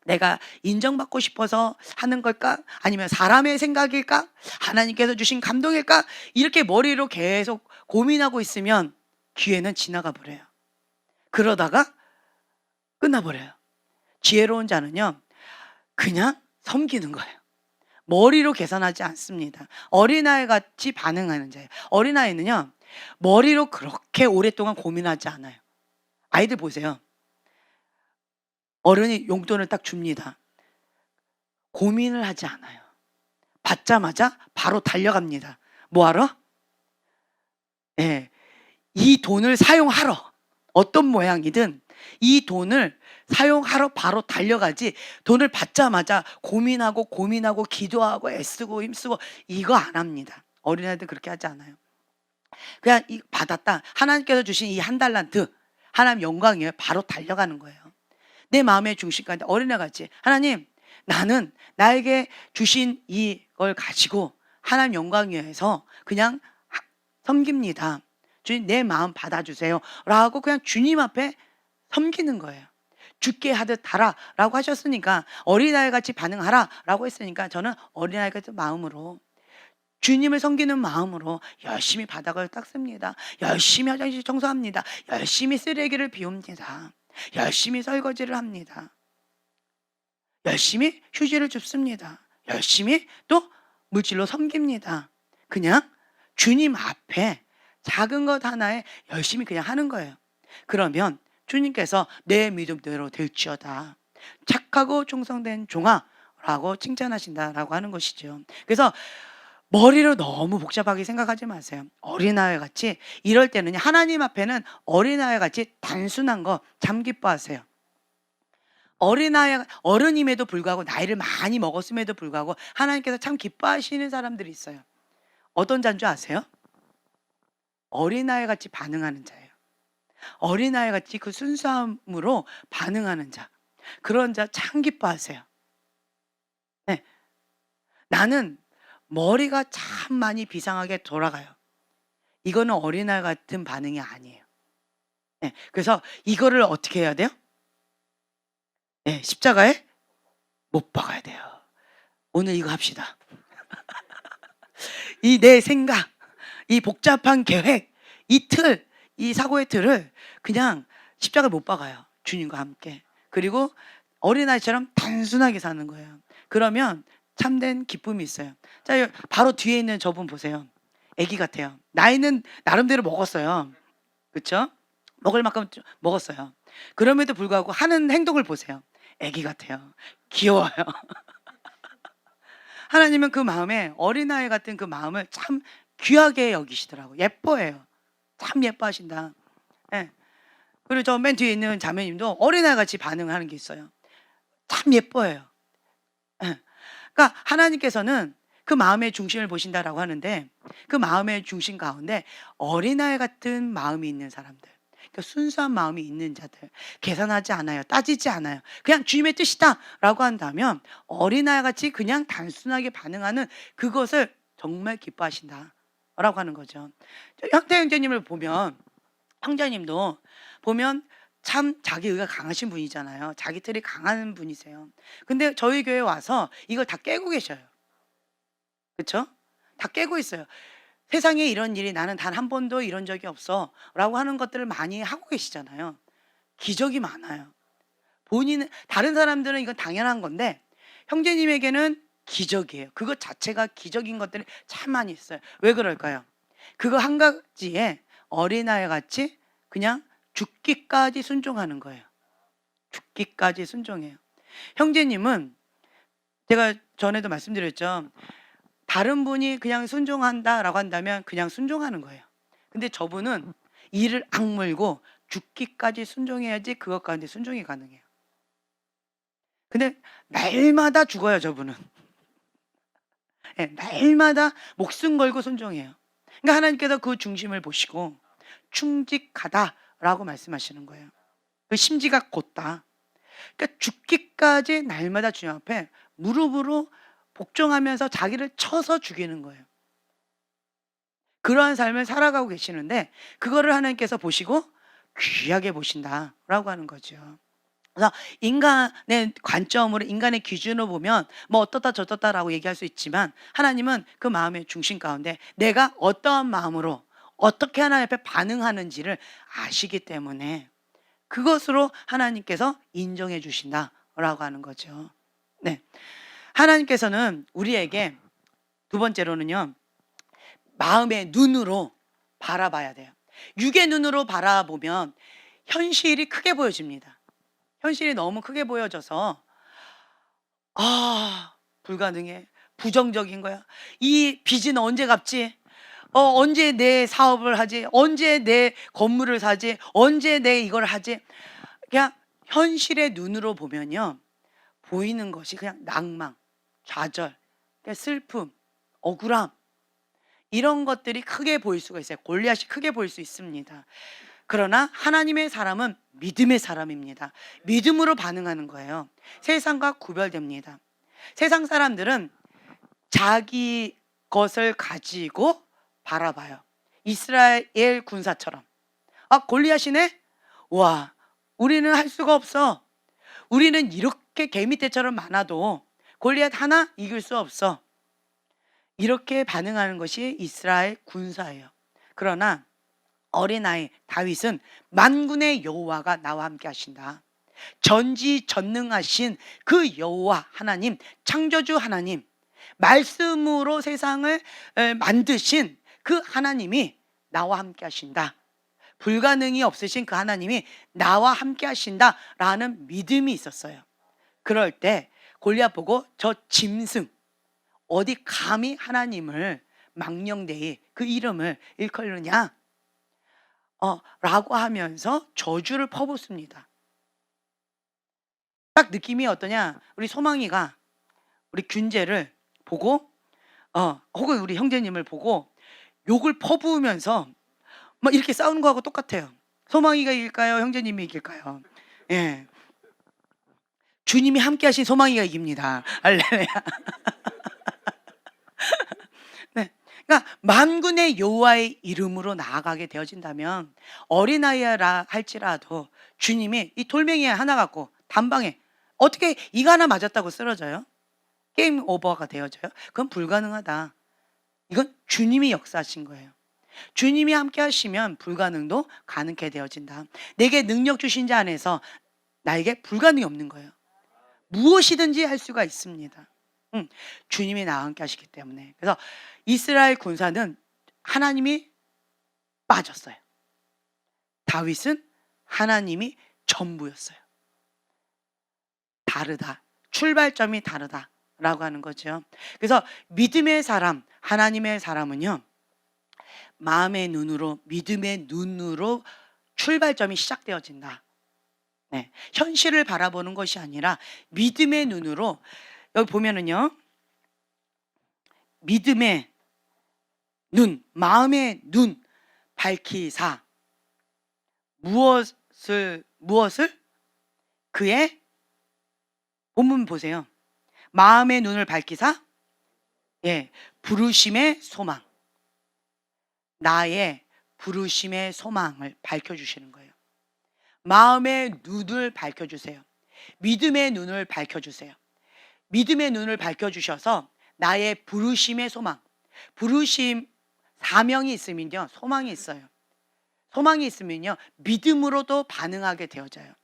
내가 인정받고 싶어서 하는 걸까? 아니면 사람의 생각일까? 하나님께서 주신 감동일까? 이렇게 머리로 계속 고민하고 있으면 기회는 지나가 버려요. 그러다가 끝나버려요. 지혜로운 자는요, 그냥 섬기는 거예요. 머리로 계산하지 않습니다. 어린아이 같이 반응하는 자예요. 어린아이는요, 머리로 그렇게 오랫동안 고민하지 않아요. 아이들 보세요. 어른이 용돈을 딱 줍니다. 고민을 하지 않아요. 받자마자 바로 달려갑니다. 뭐하러? 예, 이 돈을 사용하러. 어떤 모양이든 이 돈을 사용하러 바로 달려가지 돈을 받자마자 고민하고 고민하고 기도하고 애쓰고 힘쓰고 이거 안 합니다. 어린아이들 그렇게 하지 않아요. 그냥 받았다. 하나님께서 주신 이 한 달란트 하나님 영광이에요. 바로 달려가는 거예요. 내 마음의 중심까지 어린애같이 하나님 나는 나에게 주신 이걸 가지고 하나님 영광 위해서 그냥 섬깁니다. 주님 내 마음 받아주세요 라고 그냥 주님 앞에 섬기는 거예요. 죽게 하듯 하라 라고 하셨으니까 어린아이 같이 반응하라 라고 했으니까 저는 어린아이 같은 마음으로 주님을 섬기는 마음으로 열심히 바닥을 닦습니다. 열심히 화장실 청소합니다. 열심히 쓰레기를 비웁니다. 열심히 설거지를 합니다. 열심히 휴지를 줍습니다. 열심히 또 물질로 섬깁니다. 그냥 주님 앞에 작은 것 하나에 열심히 그냥 하는 거예요. 그러면 주님께서 내 믿음대로 될지어다. 착하고 충성된 종아라고 칭찬하신다라고 하는 것이죠. 그래서 머리로 너무 복잡하게 생각하지 마세요. 어린아이 같이 이럴 때는 하나님 앞에는 어린아이 같이 단순한 거 참 기뻐하세요. 어린아이 어른임에도 불구하고 나이를 많이 먹었음에도 불구하고 하나님께서 참 기뻐하시는 사람들이 있어요. 어떤 자인 줄 아세요? 어린아이 같이 반응하는 자예요. 어린아이 같이 그 순수함으로 반응하는 자. 그런 자 참 기뻐하세요. 네. 나는 머리가 참 많이 비상하게 돌아가요. 이거는 어린아이 같은 반응이 아니에요. 네. 그래서 이거를 어떻게 해야 돼요? 네. 십자가에 못 박아야 돼요. 오늘 이거 합시다. 이 내 생각, 이 복잡한 계획, 이 틀, 이 사고의 틀을 그냥 십자가에 못 박아요. 주님과 함께. 그리고 어린아이처럼 단순하게 사는 거예요. 그러면 참된 기쁨이 있어요. 자, 바로 뒤에 있는 저분 보세요. 아기 같아요. 나이는 나름대로 먹었어요. 그렇죠? 먹을 만큼 먹었어요. 그럼에도 불구하고 하는 행동을 보세요. 아기 같아요. 귀여워요. 하나님은 그 마음에 어린아이 같은 그 마음을 참 귀하게 여기시더라고요. 예뻐해요. 참 예뻐하신다. 예. 그리고 저 맨 뒤에 있는 자매님도 어린아이 같이 반응하는 게 있어요. 참 예뻐해요. 예. 그러니까 하나님께서는 그 마음의 중심을 보신다라고 하는데 그 마음의 중심 가운데 어린아이 같은 마음이 있는 사람들, 그러니까 순수한 마음이 있는 자들, 계산하지 않아요. 따지지 않아요. 그냥 주님의 뜻이다라고 한다면 어린아이 같이 그냥 단순하게 반응하는 그것을 정말 기뻐하신다라고 하는 거죠. 형태 형제님을 보면 형제님도 보면 참 자기 의가 강하신 분이잖아요. 자기 틀이 강한 분이세요. 근데 저희 교회 와서 이걸 다 깨고 계셔요. 그쵸? 다 깨고 있어요. 세상에 이런 일이 나는 단 한 번도 이런 적이 없어 라고 하는 것들을 많이 하고 계시잖아요. 기적이 많아요. 본인은, 다른 사람들은 이건 당연한 건데 형제님에게는 기적이에요. 그것 자체가 기적인 것들이 참 많이 있어요. 왜 그럴까요? 그거 한 가지에 어린아이 같이 그냥 죽기까지 순종하는 거예요. 죽기까지 순종해요. 형제님은 제가 전에도 말씀드렸죠. 다른 분이 그냥 순종한다라고 한다면 그냥 순종하는 거예요. 근데 저분은 이를 악물고 죽기까지 순종해야지 그것 가운데 순종이 가능해요. 근데 날마다 죽어요, 저분은. 예, 날마다 목숨 걸고 순종해요. 그러니까 하나님께서 그 중심을 보시고 충직하다라고 말씀하시는 거예요. 그 심지가 곧다. 그러니까 죽기까지 날마다 주님 앞에 무릎으로 복종하면서 자기를 쳐서 죽이는 거예요. 그러한 삶을 살아가고 계시는데 그거를 하나님께서 보시고 귀하게 보신다라고 하는 거죠. 그래서 인간의 관점으로, 인간의 기준으로 보면 뭐 어떻다 저떻다라고 얘기할 수 있지만 하나님은 그 마음의 중심 가운데 내가 어떠한 마음으로 어떻게 하나님 앞에 반응하는지를 아시기 때문에 그것으로 하나님께서 인정해 주신다라고 하는 거죠. 네. 하나님께서는 우리에게 두 번째로는요, 마음의 눈으로 바라봐야 돼요. 육의 눈으로 바라보면 현실이 크게 보여집니다. 현실이 너무 크게 보여져서 불가능해. 부정적인 거야. 이 빚은 언제 갚지? 언제 내 사업을 하지? 언제 내 건물을 사지? 언제 내 이걸 하지? 그냥 현실의 눈으로 보면요, 보이는 것이 그냥 낭망, 좌절, 슬픔, 억울함, 이런 것들이 크게 보일 수가 있어요. 골리앗이 크게 보일 수 있습니다. 그러나 하나님의 사람은 믿음의 사람입니다. 믿음으로 반응하는 거예요. 세상과 구별됩니다. 세상 사람들은 자기 것을 가지고 바라봐요. 이스라엘 군사처럼. 골리앗이네? 와, 우리는 할 수가 없어. 우리는 이렇게 개미떼처럼 많아도 골리앗 하나 이길 수 없어. 이렇게 반응하는 것이 이스라엘 군사예요. 그러나 어린아이 다윗은 만군의 여호와가 나와 함께 하신다. 전지전능하신 그 여호와 하나님, 창조주 하나님, 말씀으로 세상을 만드신 그 하나님이 나와 함께 하신다. 불가능이 없으신 그 하나님이 나와 함께 하신다라는 믿음이 있었어요. 그럴 때 골리앗 보고 저 짐승, 어디 감히 하나님을 망령되이 그 이름을 일컬느냐? 라고 하면서 저주를 퍼붓습니다. 딱 느낌이 어떠냐? 우리 소망이가 우리 균재를 보고, 혹은 우리 형제님을 보고 욕을 퍼부으면서 막 이렇게 싸우는 거하고 똑같아요. 소망이가 이길까요? 형제님이 이길까요? 예. 주님이 함께 하신 소망이가 이깁니다. 할렐루야. 네. 그러니까 만군의 여호와의 이름으로 나아가게 되어진다면 어린아이라 할지라도 주님이 이 돌멩이 하나 갖고 단방에 어떻게 이거 하나 맞았다고 쓰러져요? 게임 오버가 되어져요? 그건 불가능하다. 이건 주님이 역사하신 거예요. 주님이 함께 하시면 불가능도 가능케 되어진다. 내게 능력 주신 자 안에서 나에게 불가능이 없는 거예요. 무엇이든지 할 수가 있습니다. 주님이 나와 함께 하시기 때문에. 그래서 이스라엘 군사는 하나님이 빠졌어요. 다윗은 하나님이 전부였어요. 다르다. 출발점이 다르다라고 하는 거죠. 그래서 믿음의 사람, 하나님의 사람은요, 마음의 눈으로, 믿음의 눈으로 출발점이 시작되어진다. 네, 현실을 바라보는 것이 아니라 믿음의 눈으로, 여기 보면은요, 믿음의 눈, 마음의 눈 밝히사 무엇을 그의, 본문 보세요. 마음의 눈을 밝히사, 부르심의 소망, 나의 부르심의 소망을 밝혀주시는 거예요. 마음의 눈을 밝혀주세요. 믿음의 눈을 밝혀주세요. 믿음의 눈을 밝혀주셔서 나의 부르심의 소망. 부르심, 사명이 있으면요, 소망이 있어요. 소망이 있으면요, 믿음으로도 반응하게 되어져요.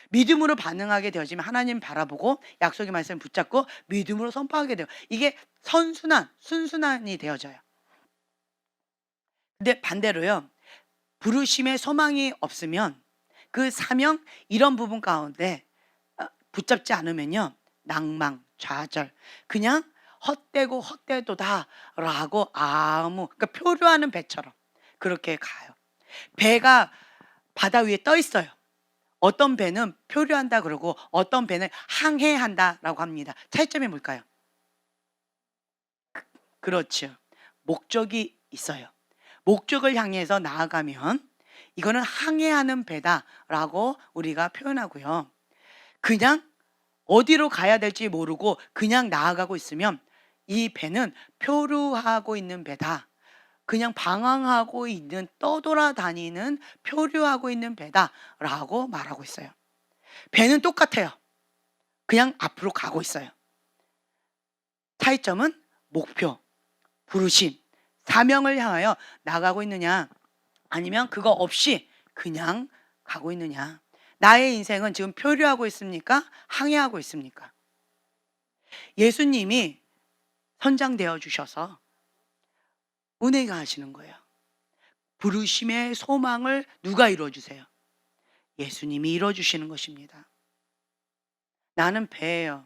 믿음으로 반응하게 되어지면 하나님 바라보고 약속의 말씀을 붙잡고 믿음으로 선포하게 돼요. 이게 순순한이 되어져요. 근데 반대로요, 부르심의 소망이 없으면 그 사명, 이런 부분 가운데 붙잡지 않으면요, 낭망, 좌절, 그냥 헛되고 헛되도다라고 그러니까 표류하는 배처럼 그렇게 가요. 배가 바다 위에 떠 있어요. 어떤 배는 표류한다 그러고 어떤 배는 항해한다라고 합니다. 차이점이 뭘까요? 그렇죠. 목적이 있어요. 목적을 향해서 나아가면 이거는 항해하는 배다라고 우리가 표현하고요. 그냥 어디로 가야 될지 모르고 그냥 나아가고 있으면 이 배는 표류하고 있는 배다. 그냥 방황하고 있는, 떠돌아다니는, 표류하고 있는 배다라고 말하고 있어요. 배는 똑같아요. 그냥 앞으로 가고 있어요. 차이점은 목표, 부르심, 사명을 향하여 나가고 있느냐, 아니면 그거 없이 그냥 가고 있느냐. 나의 인생은 지금 표류하고 있습니까? 항해하고 있습니까? 예수님이 선장되어 주셔서 은혜가 하시는 거예요. 부르심의 소망을 누가 이루어주세요? 예수님이 이루어주시는 것입니다. 나는 배예요.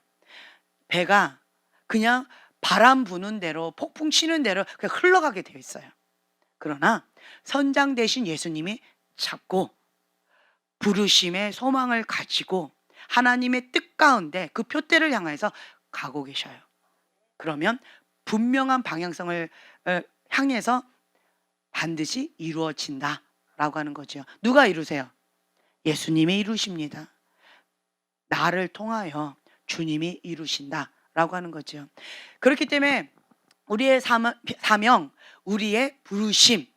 배가 그냥 바람 부는 대로, 폭풍 치는 대로 그냥 흘러가게 되어 있어요. 그러나 선장 되신 예수님이 잡고 부르심의 소망을 가지고 하나님의 뜻 가운데 그 표대를 향해서 가고 계셔요. 그러면 분명한 방향성을 향해서 반드시 이루어진다라고 하는 거죠. 누가 이루세요? 예수님이 이루십니다. 나를 통하여 주님이 이루신다라고 하는 거죠. 그렇기 때문에 우리의 사명, 우리의 부르심,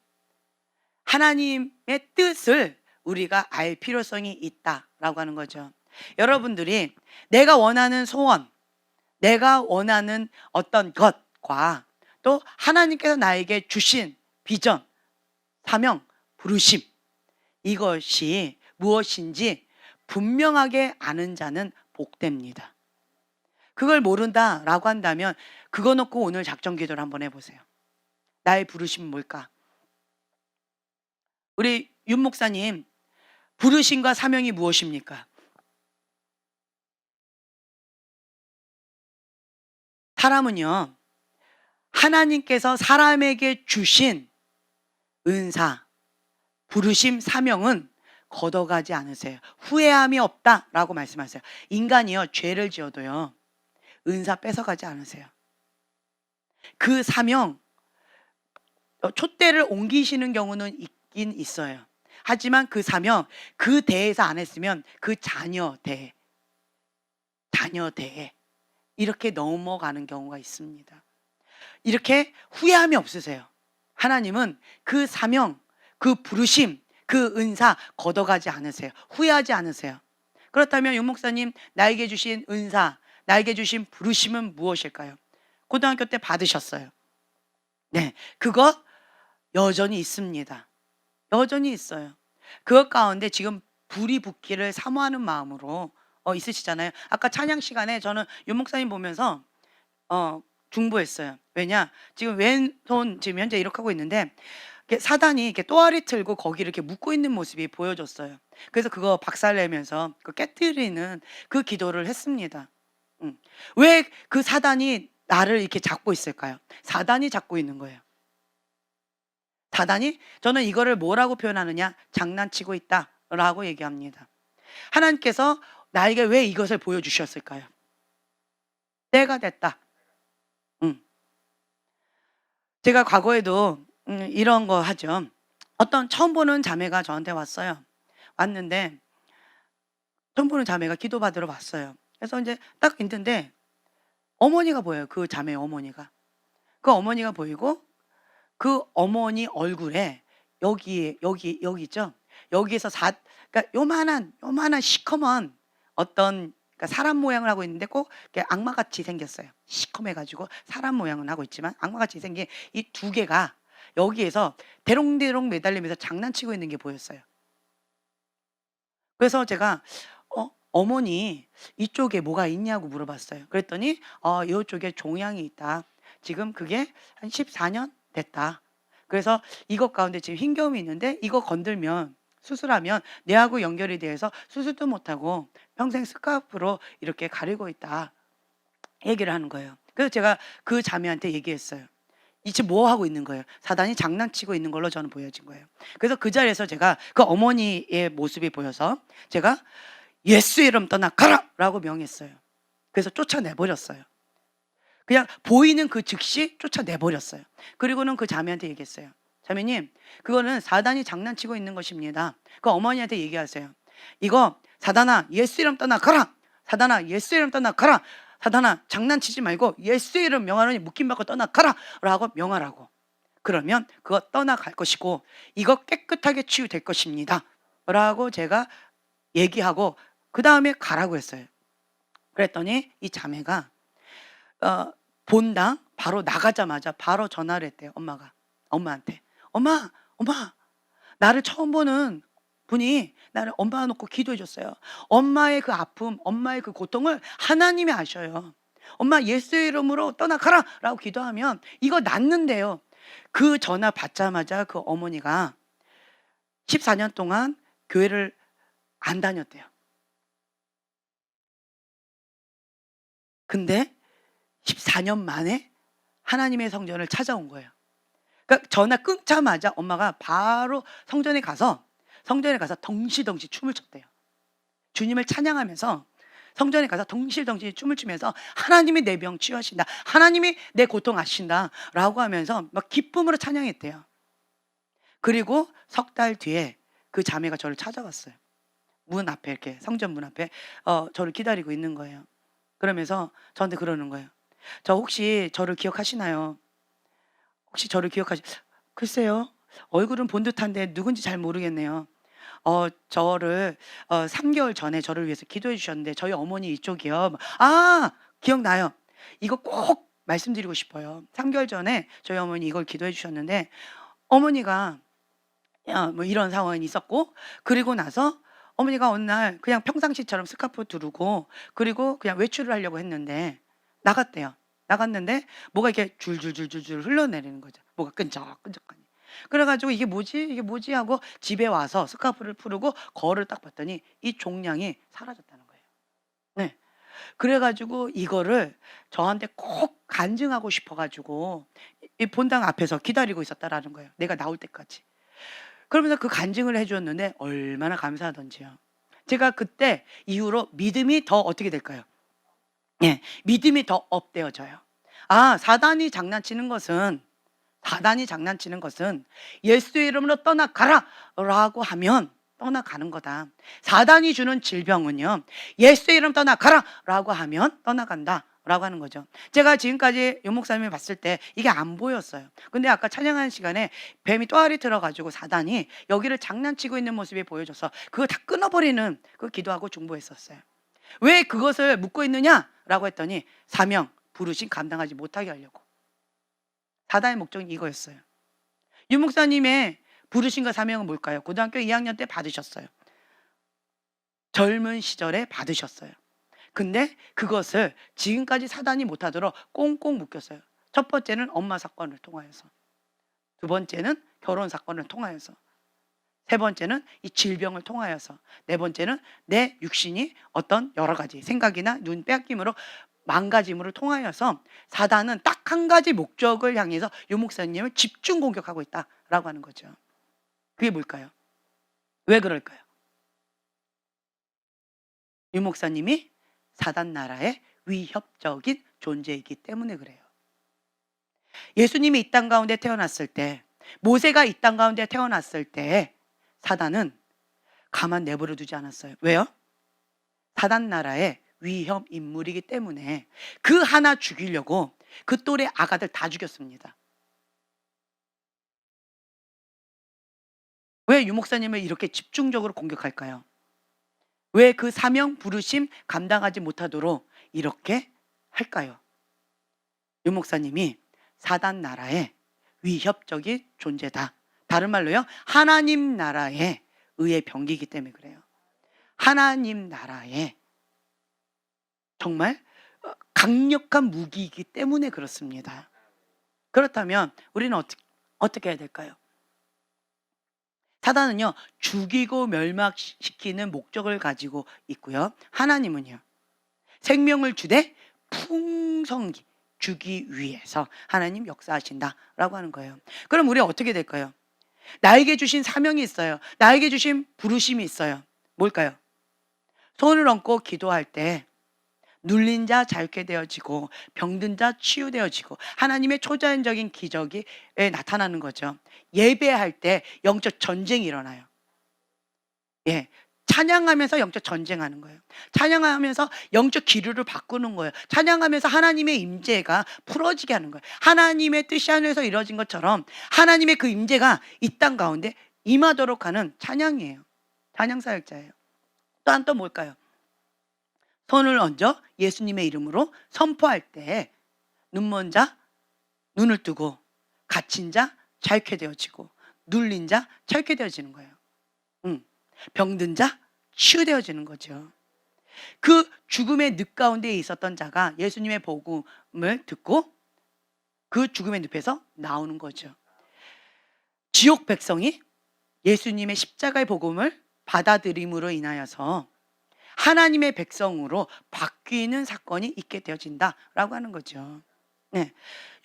하나님의 뜻을 우리가 알 필요성이 있다라고 하는 거죠. 여러분들이 내가 원하는 소원, 내가 원하는 어떤 것과 또 하나님께서 나에게 주신 비전, 사명, 부르심, 이것이 무엇인지 분명하게 아는 자는 복됩니다. 그걸 모른다라고 한다면 그거 놓고 오늘 작전 기도를 한번 해보세요. 나의 부르심은 뭘까? 우리 윤 목사님, 부르심과 사명이 무엇입니까? 사람은요, 하나님께서 사람에게 주신 은사, 부르심, 사명은 걷어가지 않으세요. 후회함이 없다라고 말씀하세요. 인간이요, 죄를 지어도요, 은사 뺏어가지 않으세요. 그 사명, 촛대를 옮기시는 경우는 있긴 있어요. 하지만 그 사명, 그 대에서 안 했으면 그 자녀 대에 이렇게 넘어가는 경우가 있습니다. 이렇게 후회함이 없으세요. 하나님은 그 사명, 그 부르심, 그 은사 걷어가지 않으세요. 후회하지 않으세요. 그렇다면 윤 목사님, 나에게 주신 은사, 나에게 주신 부르심은 무엇일까요? 고등학교 때 받으셨어요. 네, 그것 여전히 있습니다. 여전히 있어요. 그것 가운데 지금 불이 붙기를 사모하는 마음으로 있으시잖아요. 아까 찬양 시간에 저는 윤 목사님 보면서 중보했어요. 왜냐? 지금 왼손 지금 현재 이렇게 하고 있는데 사단이 이렇게 또아리 틀고 거기 이렇게 묶고 있는 모습이 보여졌어요. 그래서 그거 박살내면서 그 깨뜨리는 그 기도를 했습니다. 왜 그 사단이 나를 이렇게 잡고 있을까요? 사단이 잡고 있는 거예요. 사단이, 저는 이거를 뭐라고 표현하느냐? 장난치고 있다라고 얘기합니다. 하나님께서 나에게 왜 이것을 보여주셨을까요? 때가 됐다. 제가 과거에도 이런 거 하죠. 어떤 처음 보는 자매가 저한테 왔어요. 왔는데 처음 보는 자매가 기도받으러 왔어요. 그래서 이제 딱 있는데 어머니가 보여요. 그 자매의 어머니가. 그 어머니가 보이고 그 어머니 얼굴에 여기 있죠. 여기에서 그러니까 요만한 시커먼 어떤 그러니까 사람 모양을 하고 있는데 꼭 이렇게 악마같이 생겼어요. 시커매가지고 사람 모양은 하고 있지만 악마같이 생긴 이 두 개가 여기에서 대롱대롱 매달리면서 장난치고 있는 게 보였어요. 그래서 제가 어머니 이쪽에 뭐가 있냐고 물어봤어요. 그랬더니 요쪽에 종양이 있다. 지금 그게 한 14년 됐다. 그래서 이것 가운데 지금 흰겸이 있는데 이거 건들면 수술하면 뇌하고 연결이 돼서 수술도 못하고 평생 스카프로 이렇게 가리고 있다. 얘기를 하는 거예요. 그래서 제가 그 자매한테 얘기했어요. 이 지금 뭐 하고 있는 거예요? 사단이 장난치고 있는 걸로 저는 보여진 거예요. 그래서 그 자리에서 제가 그 어머니의 모습이 보여서 제가 예수 이름 떠나 가라라고 명했어요. 그래서 쫓아내 버렸어요. 그냥 보이는 그 즉시 쫓아내 버렸어요. 그리고는 그 자매한테 얘기했어요. 자매님, 그거는 사단이 장난치고 있는 것입니다. 그 어머니한테 얘기하세요. 이거 사단아 예수 이름 떠나 가라. 사단아 예수 이름 떠나 가라. 사단아 장난치지 말고 예수 이름 명하노니 묶임받고 떠나 가라 라고 명하라고. 그러면 그거 떠나갈 것이고 이거 깨끗하게 치유될 것입니다 라고 제가 얘기하고 그 다음에 가라고 했어요. 그랬더니 이 자매가 본당 바로 나가자마자 바로 전화를 했대요. 엄마한테 엄마 나를 처음 보는 분이 나를 엄마 놓고 기도해 줬어요. 엄마의 그 아픔, 엄마의 그 고통을 하나님이 아셔요. 엄마 예수의 이름으로 떠나가라 라고 기도하면 이거 낫는데요. 그 전화 받자마자 그 어머니가 14년 동안 교회를 안 다녔대요. 근데 14년 만에 하나님의 성전을 찾아온 거예요. 그러니까 전화 끊자마자 엄마가 바로 성전에 가서 덩실덩실 춤을 췄대요. 주님을 찬양하면서 성전에 가서 덩실덩실 춤을 추면서 하나님이 내 병 치유하신다. 하나님이 내 고통 아신다. 라고 하면서 막 기쁨으로 찬양했대요. 그리고 석 달 뒤에 그 자매가 저를 찾아왔어요. 문 앞에 이렇게 성전 문 앞에 저를 기다리고 있는 거예요. 그러면서 저한테 그러는 거예요. 저 혹시 저를 기억하시나요? 혹시 저를 글쎄요. 얼굴은 본 듯한데 누군지 잘 모르겠네요. 저를 3개월 전에 저를 위해서 기도해 주셨는데 저희 어머니 이쪽이요. 아, 기억나요. 이거 꼭 말씀드리고 싶어요. 3개월 전에 저희 어머니 이걸 기도해 주셨는데 어머니가 뭐 이런 상황이 있었고 그리고 나서 어머니가 어느 날 그냥 평상시처럼 스카프 두르고 그리고 그냥 외출을 하려고 했는데 나갔대요. 나갔는데 뭐가 이렇게 줄줄줄줄줄 흘러내리는 거죠. 뭐가 끈적끈적하니. 그래가지고 이게 뭐지? 이게 뭐지? 하고 집에 와서 스카프를 풀고 거울을 딱 봤더니 이 종양이 사라졌다는 거예요. 네. 그래가지고 이거를 저한테 꼭 간증하고 싶어가지고 이 본당 앞에서 기다리고 있었다라는 거예요. 내가 나올 때까지. 그러면서 그 간증을 해주었는데 얼마나 감사하던지요. 제가 그때 이후로 믿음이 더 어떻게 될까요? 예, 믿음이 더 업되어져요. 사단이 장난치는 것은 예수의 이름으로 떠나가라라고 하면 떠나가는 거다. 사단이 주는 질병은요, 예수의 이름 떠나가라라고 하면 떠나간다라고 하는 거죠. 제가 지금까지 유 목사님이 봤을 때 이게 안 보였어요. 근데 아까 찬양하는 시간에 뱀이 또아리 들어가지고 사단이 여기를 장난치고 있는 모습이 보여져서 그거 다 끊어버리는 그 기도하고 중보했었어요. 왜 그것을 묻고 있느냐라고 했더니 사명, 부르심 감당하지 못하게 하려고. 사단의 목적은 이거였어요. 유 목사님의 부르심과 사명은 뭘까요? 고등학교 2학년 때 받으셨어요. 젊은 시절에 받으셨어요. 근데 그것을 지금까지 사단이 못하도록 꽁꽁 묶였어요. 첫 번째는 엄마 사건을 통하여서, 두 번째는 결혼 사건을 통하여서, 세 번째는 이 질병을 통하여서, 네 번째는 내 육신이 어떤 여러 가지 생각이나 눈 빼앗김으로 망가짐으로 통하여서 사단은 딱 한 가지 목적을 향해서 유 목사님을 집중 공격하고 있다라고 하는 거죠. 그게 뭘까요? 왜 그럴까요? 유 목사님이 사단 나라의 위협적인 존재이기 때문에 그래요. 예수님이 이 땅 가운데 태어났을 때, 모세가 이 땅 가운데 태어났을 때 사단은 가만 내버려 두지 않았어요. 왜요? 사단 나라의 위험 인물이기 때문에 그 하나 죽이려고 그 또래 아가들 다 죽였습니다. 왜 유 목사님을 이렇게 집중적으로 공격할까요? 왜 그 사명 부르심 감당하지 못하도록 이렇게 할까요? 유 목사님이 사단 나라의 위협적인 존재다. 다른 말로요, 하나님 나라의 의의 병기이기 때문에 그래요. 하나님 나라의 정말 강력한 무기이기 때문에 그렇습니다. 그렇다면 우리는 어떻게 해야 될까요? 사단은요, 죽이고 멸망시키는 목적을 가지고 있고요. 하나님은요, 생명을 주되 풍성히 주기 위해서 하나님 역사하신다라고 하는 거예요. 그럼 우리 어떻게 될까요? 나에게 주신 사명이 있어요. 나에게 주신 부르심이 있어요. 뭘까요? 손을 얹고 기도할 때 눌린 자 자유케 되어지고 병든 자 치유되어지고 하나님의 초자연적인 기적이 나타나는 거죠. 예배할 때 영적 전쟁이 일어나요. 예. 찬양하면서 영적 전쟁하는 거예요. 찬양하면서 영적 기류를 바꾸는 거예요. 찬양하면서 하나님의 임재가 풀어지게 하는 거예요. 하나님의 뜻이 하늘에서 이루어진 것처럼 하나님의 그 임재가 이 땅 가운데 임하도록 하는 찬양이에요. 찬양 사역자예요. 또한 또 뭘까요? 손을 얹어 예수님의 이름으로 선포할 때 눈먼 자 눈을 뜨고 갇힌 자 자유케 되어지고 눌린 자 자유케 되어지는 거예요. 병든 자 치유되어지는 거죠. 그 죽음의 늪 가운데 있었던 자가 예수님의 복음을 듣고 그 죽음의 늪에서 나오는 거죠. 지옥 백성이 예수님의 십자가의 복음을 받아들임으로 인하여서 하나님의 백성으로 바뀌는 사건이 있게 되어진다라고 하는 거죠. 네.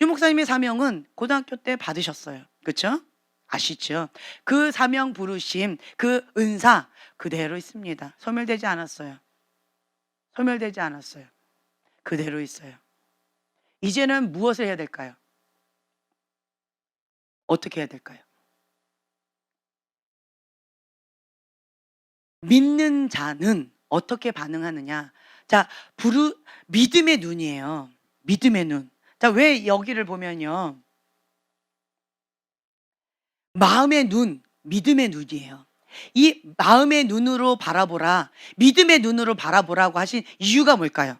유 목사님의 사명은 고등학교 때 받으셨어요. 그렇죠? 아시죠? 그 사명 부르심, 그 은사 그대로 있습니다. 소멸되지 않았어요. 소멸되지 않았어요. 그대로 있어요. 이제는 무엇을 해야 될까요? 어떻게 해야 될까요? 믿는 자는 어떻게 반응하느냐? 자, 믿음의 눈이에요. 믿음의 눈. 자, 왜 여기를 보면요. 마음의 눈, 믿음의 눈이에요. 이 마음의 눈으로 바라보라, 믿음의 눈으로 바라보라고 하신 이유가 뭘까요?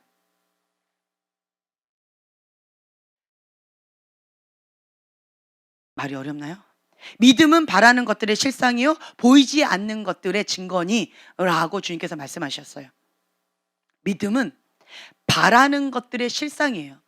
말이 어렵나요? 믿음은 바라는 것들의 실상이요 보이지 않는 것들의 증거니 라고 주님께서 말씀하셨어요. 믿음은 바라는 것들의 실상이에요.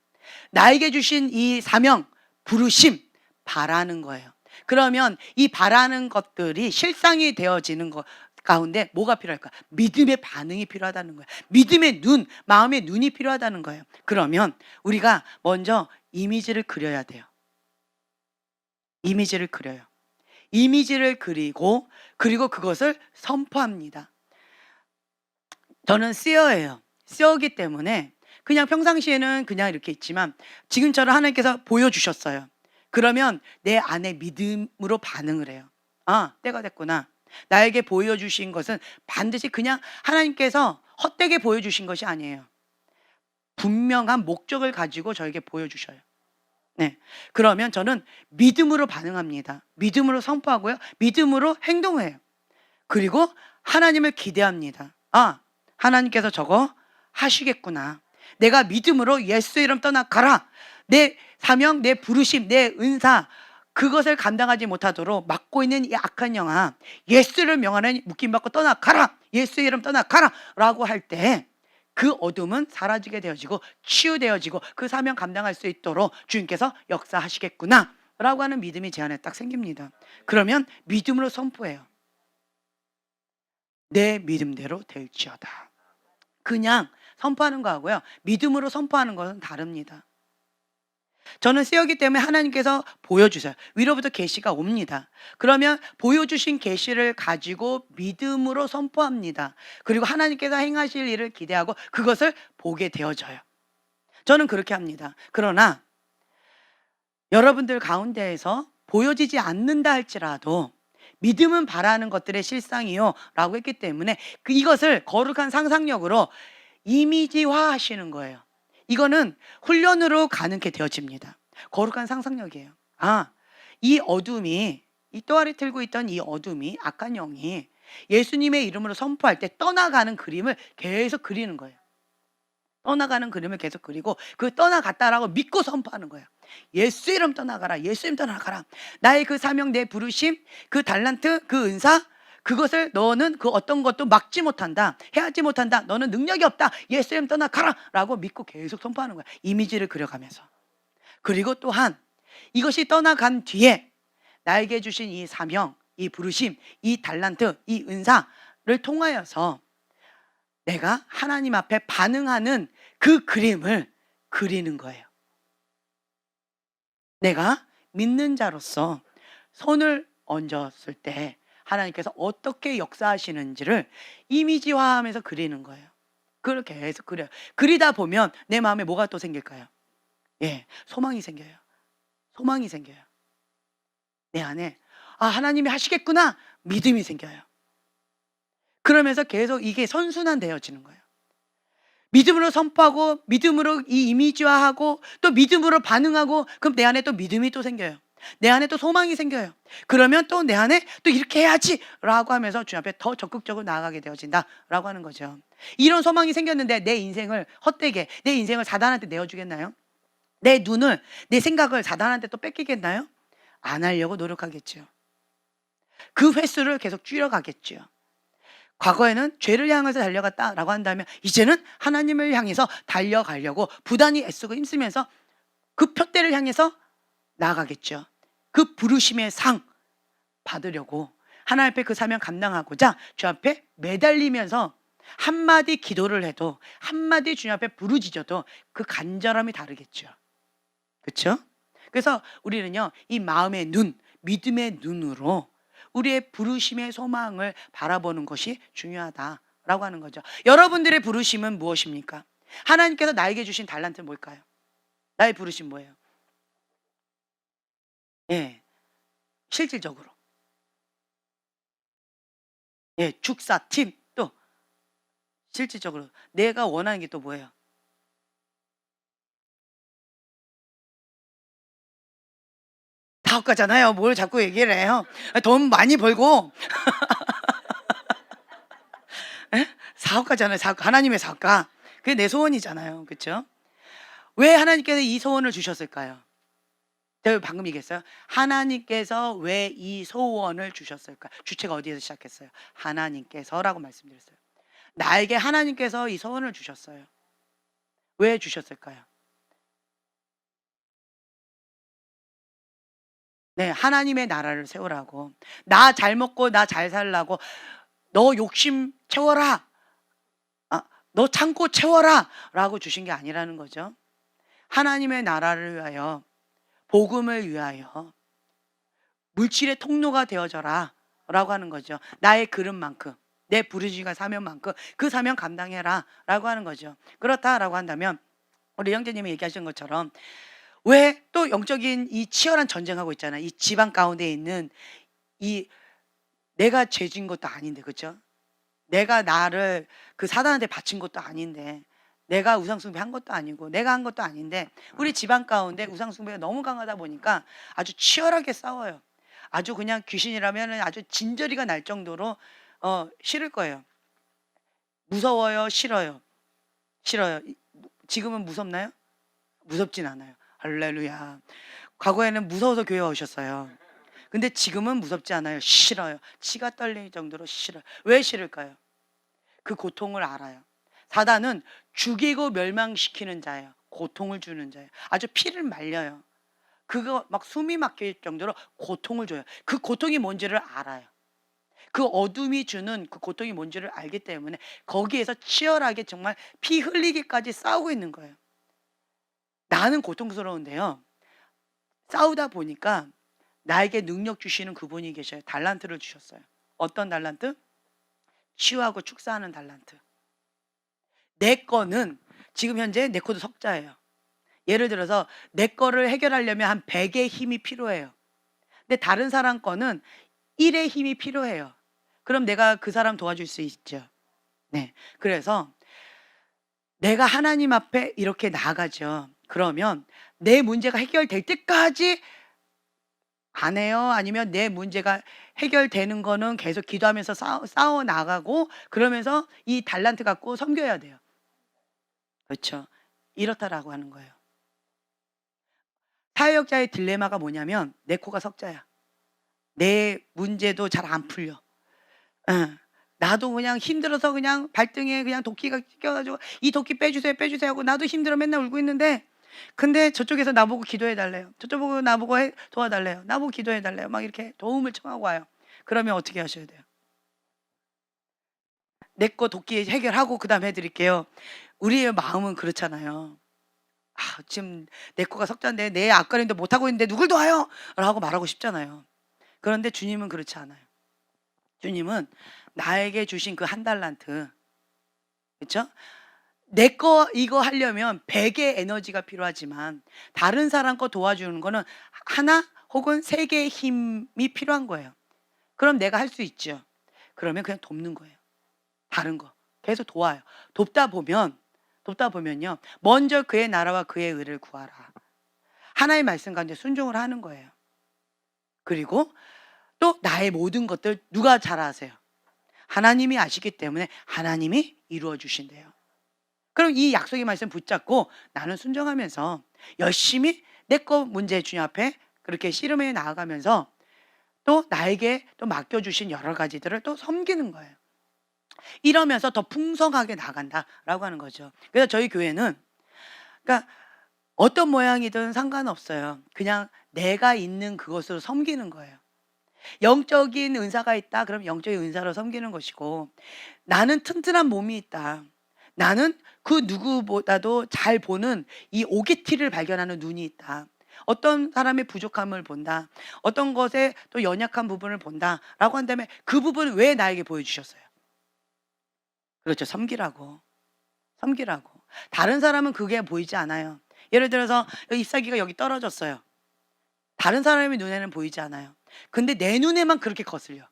나에게 주신 이 사명, 부르심, 바라는 거예요. 그러면 이 바라는 것들이 실상이 되어지는 것 가운데 뭐가 필요할까? 믿음의 반응이 필요하다는 거예요. 믿음의 눈, 마음의 눈이 필요하다는 거예요. 그러면 우리가 먼저 이미지를 그려야 돼요. 이미지를 그려요. 이미지를 그리고 그것을 선포합니다. 저는 씨어예요. 씨어기 때문에 그냥 평상시에는 그냥 이렇게 있지만 지금처럼 하나님께서 보여주셨어요. 그러면 내 안에 믿음으로 반응을 해요. 아, 때가 됐구나. 나에게 보여주신 것은 반드시 그냥 하나님께서 헛되게 보여주신 것이 아니에요. 분명한 목적을 가지고 저에게 보여주셔요. 네. 그러면 저는 믿음으로 반응합니다. 믿음으로 선포하고요. 믿음으로 행동해요. 그리고 하나님을 기대합니다. 아, 하나님께서 저거 하시겠구나. 내가 믿음으로 예수 이름 떠나가라. 내 사명, 내 부르심, 내 은사 그것을 감당하지 못하도록 막고 있는 이 악한 영아 예수를 명하는 묶임받고 떠나가라. 예수 이름 떠나가라 라고 할 때 그 어둠은 사라지게 되어지고 치유되어지고 그 사명 감당할 수 있도록 주님께서 역사하시겠구나 라고 하는 믿음이 제 안에 딱 생깁니다. 그러면 믿음으로 선포해요. 내 믿음대로 될지어다. 그냥 선포하는 거하고요 믿음으로 선포하는 것은 다릅니다. 저는 쓰였기 때문에 하나님께서 보여주세요. 위로부터 계시가 옵니다. 그러면 보여주신 계시를 가지고 믿음으로 선포합니다. 그리고 하나님께서 행하실 일을 기대하고 그것을 보게 되어져요. 저는 그렇게 합니다. 그러나 여러분들 가운데에서 보여지지 않는다 할지라도 믿음은 바라는 것들의 실상이요 라고 했기 때문에 이것을 거룩한 상상력으로 이미지화 하시는 거예요. 이거는 훈련으로 가능케 되어집니다. 거룩한 상상력이에요. 아, 이 어둠이 이 또아리 틀고 있던 이 어둠이 악한 영이 예수님의 이름으로 선포할 때 떠나가는 그림을 계속 그리는 거예요. 떠나가는 그림을 계속 그리고 그 떠나갔다라고 믿고 선포하는 거예요. 예수 이름 떠나가라. 예수 이름 떠나가라. 나의 그 사명, 내 부르심, 그 달란트, 그 은사, 그것을 너는 그 어떤 것도 막지 못한다. 해하지 못한다. 너는 능력이 없다. 예수 이름 떠나가라. 라고 믿고 계속 선포하는 거예요. 이미지를 그려가면서. 그리고 또한 이것이 떠나간 뒤에 나에게 주신 이 사명, 이 부르심, 이 달란트, 이 은사를 통하여서 내가 하나님 앞에 반응하는 그 그림을 그리는 거예요. 내가 믿는 자로서 손을 얹었을 때 하나님께서 어떻게 역사하시는지를 이미지화하면서 그리는 거예요. 그걸 계속 그려요. 그리다 보면 내 마음에 뭐가 또 생길까요? 예, 소망이 생겨요. 소망이 생겨요. 내 안에 하나님이 하시겠구나 믿음이 생겨요. 그러면서 계속 이게 선순환되어지는 거예요. 믿음으로 선포하고 믿음으로 이 이미지화하고 또 믿음으로 반응하고 그럼 내 안에 또 믿음이 또 생겨요. 내 안에 또 소망이 생겨요. 그러면 또 내 안에 또 이렇게 해야지 라고 하면서 주님 앞에 더 적극적으로 나아가게 되어진다 라고 하는 거죠. 이런 소망이 생겼는데 내 인생을 헛되게 내 인생을 사단한테 내어주겠나요? 내 눈을 내 생각을 사단한테 또 뺏기겠나요? 안 하려고 노력하겠죠. 그 횟수를 계속 줄여가겠죠. 과거에는 죄를 향해서 달려갔다라고 한다면 이제는 하나님을 향해서 달려가려고 부단히 애쓰고 힘쓰면서 그 표대를 향해서 나아가겠죠. 그 부르심의 상 받으려고 하나님 앞에 그 사명 감당하고자 주 앞에 매달리면서 한마디 기도를 해도 한마디 주님 앞에 부르짖어도 그 간절함이 다르겠죠. 그렇죠? 그래서 우리는요 이 마음의 눈, 믿음의 눈으로 우리의 부르심의 소망을 바라보는 것이 중요하다라고 하는 거죠. 여러분들의 부르심은 무엇입니까? 하나님께서 나에게 주신 달란트는 뭘까요? 나의 부르심 뭐예요? 예, 실질적으로. 예, 죽사, 팀, 또 실질적으로 내가 원하는 게 또 뭐예요? 사업가잖아요. 뭘 자꾸 얘기를 해요. 돈 많이 벌고 예? 사업가잖아요. 사업가. 하나님의 사업가. 그게 내 소원이잖아요. 그렇죠? 왜 하나님께서 이 소원을 주셨을까요? 제가 방금 얘기했어요. 하나님께서 왜 이 소원을 주셨을까? 주체가 어디에서 시작했어요? 하나님께서라고 말씀드렸어요. 나에게 하나님께서 이 소원을 주셨어요. 왜 주셨을까요? 네, 하나님의 나라를 세우라고. 나 잘 먹고 나 잘 살라고. 너 욕심 채워라. 너 창고 채워라. 라고 주신 게 아니라는 거죠. 하나님의 나라를 위하여, 복음을 위하여 물질의 통로가 되어져라. 라고 하는 거죠. 나의 그릇만큼, 내 부르짖은 사명만큼 그 사명 감당해라. 라고 하는 거죠. 그렇다라고 한다면 우리 형제님이 얘기하신 것처럼 왜 또 영적인 이 치열한 전쟁하고 있잖아요. 이 지방 가운데 있는 이 내가 죄진 것도 아닌데 그렇죠? 내가 나를 그 사단한테 바친 것도 아닌데 내가 우상숭배 한 것도 아니고 내가 한 것도 아닌데 우리 집안 가운데 우상숭배가 너무 강하다 보니까 아주 치열하게 싸워요. 아주 그냥 귀신이라면 아주 진저리가 날 정도로 싫을 거예요. 무서워요, 싫어요. 싫어요. 지금은 무섭나요? 무섭진 않아요. 할렐루야. 과거에는 무서워서 교회 오셨어요. 근데 지금은 무섭지 않아요. 싫어요. 치가 떨릴 정도로 싫어요. 왜 싫을까요? 그 고통을 알아요. 사단은 죽이고 멸망시키는 자예요. 고통을 주는 자예요. 아주 피를 말려요. 그거 막 숨이 막힐 정도로 고통을 줘요. 그 고통이 뭔지를 알아요. 그 어둠이 주는 그 고통이 뭔지를 알기 때문에 거기에서 치열하게 정말 피 흘리기까지 싸우고 있는 거예요. 나는 고통스러운데요. 싸우다 보니까 나에게 능력 주시는 그분이 계셔요. 달란트를 주셨어요. 어떤 달란트? 치유하고 축사하는 달란트. 내 거는 지금 현재 내 코도 석자예요. 예를 들어서 내 거를 해결하려면 한 100의 힘이 필요해요. 근데 다른 사람 거는 1의 힘이 필요해요. 그럼 내가 그 사람 도와줄 수 있죠. 네. 그래서 내가 하나님 앞에 이렇게 나아가죠. 그러면 내 문제가 해결될 때까지 안 해요? 아니면 내 문제가 해결되는 거는 계속 기도하면서 싸워 나가고 그러면서 이 달란트 갖고 섬겨야 돼요. 그렇죠. 이렇다라고 하는 거예요. 사역자의 딜레마가 뭐냐면 내 코가 석자야. 내 문제도 잘 안 풀려. 예. 나도 그냥 힘들어서 그냥 발등에 그냥 도끼가 껴 가지고 "이 도끼 빼주세요, 빼주세요." 하고 나도 힘들어 맨날 울고 있는데 근데 저쪽에서 나보고 기도해 달래요. 저쪽 보고 나보고 도와달래요. 나보고 기도해 달래요. 막 이렇게 도움을 청하고 와요. 그러면 어떻게 하셔야 돼요? 내 거 도끼 해결하고 그다음에 해 드릴게요. 우리의 마음은 그렇잖아요. '아 지금 내 거가 석자인데 내 앞가림도 못하고 있는데 누굴 도와요?' 라고 말하고 싶잖아요. 그런데 주님은 그렇지 않아요. 주님은 나에게 주신 그 한 달란트 그쵸? 내 거 이거 하려면 100의 에너지가 필요하지만 다른 사람 거 도와주는 거는 하나 혹은 3 개의 힘이 필요한 거예요. 그럼 내가 할 수 있죠. 그러면 그냥 돕는 거예요. 다른 거. 계속 도와요. 돕다 보면요. 먼저 그의 나라와 그의 의를 구하라. 하나의 말씀 가운데 순종을 하는 거예요. 그리고 또 나의 모든 것들 누가 잘 아세요? 하나님이 아시기 때문에 하나님이 이루어 주신대요. 그럼 이 약속의 말씀 붙잡고 나는 순종하면서 열심히 내 거 문제 주님 앞에 그렇게 씨름해 나아가면서 또 나에게 또 맡겨주신 여러 가지들을 또 섬기는 거예요. 이러면서 더 풍성하게 나간다라고 하는 거죠. 그래서 저희 교회는 그러니까 어떤 모양이든 상관없어요. 그냥 내가 있는 그것으로 섬기는 거예요. 영적인 은사가 있다. 그럼 영적인 은사로 섬기는 것이고 나는 튼튼한 몸이 있다. 나는 그 누구보다도 잘 보는 이 오게티를 발견하는 눈이 있다. 어떤 사람의 부족함을 본다. 어떤 것에 또 연약한 부분을 본다라고 한다면 그 부분을 왜 나에게 보여주셨어요? 그렇죠. 섬기라고. 섬기라고. 다른 사람은 그게 보이지 않아요. 예를 들어서 잎사귀가 여기 떨어졌어요. 다른 사람의 눈에는 보이지 않아요. 근데 내 눈에만 그렇게 거슬려.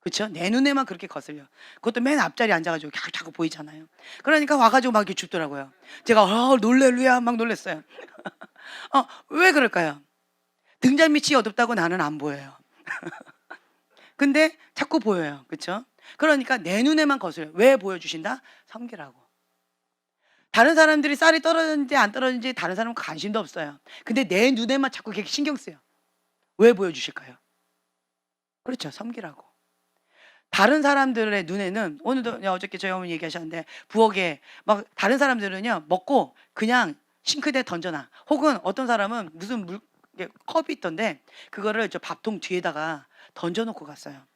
그쵸? 내 눈에만 그렇게 거슬려. 그것도 맨 앞자리에 앉아 가지고 자꾸 보이잖아요. 그러니까 와 가지고 막 이렇게 줍더라고요. 제가 놀랄루야 막 놀랐어요. 왜 그럴까요? 등잔 밑이 어둡다고 나는 안 보여요. 근데 자꾸 보여요. 그쵸? 그러니까 내 눈에만 거슬려요. 왜 보여주신다? 섬기라고. 다른 사람들이 쌀이 떨어졌는지 안 떨어졌는지 다른 사람은 관심도 없어요. 근데 내 눈에만 자꾸 그렇게 신경 쓰여. 왜 보여주실까요? 그렇죠. 섬기라고. 다른 사람들의 눈에는 오늘도 어저께 저희 어머니 얘기하셨는데 부엌에 막 다른 사람들은요 먹고 그냥 싱크대에 던져놔. 혹은 어떤 사람은 무슨 이게 컵이 있던데 그거를 저 밥통 뒤에다가 던져놓고 갔어요.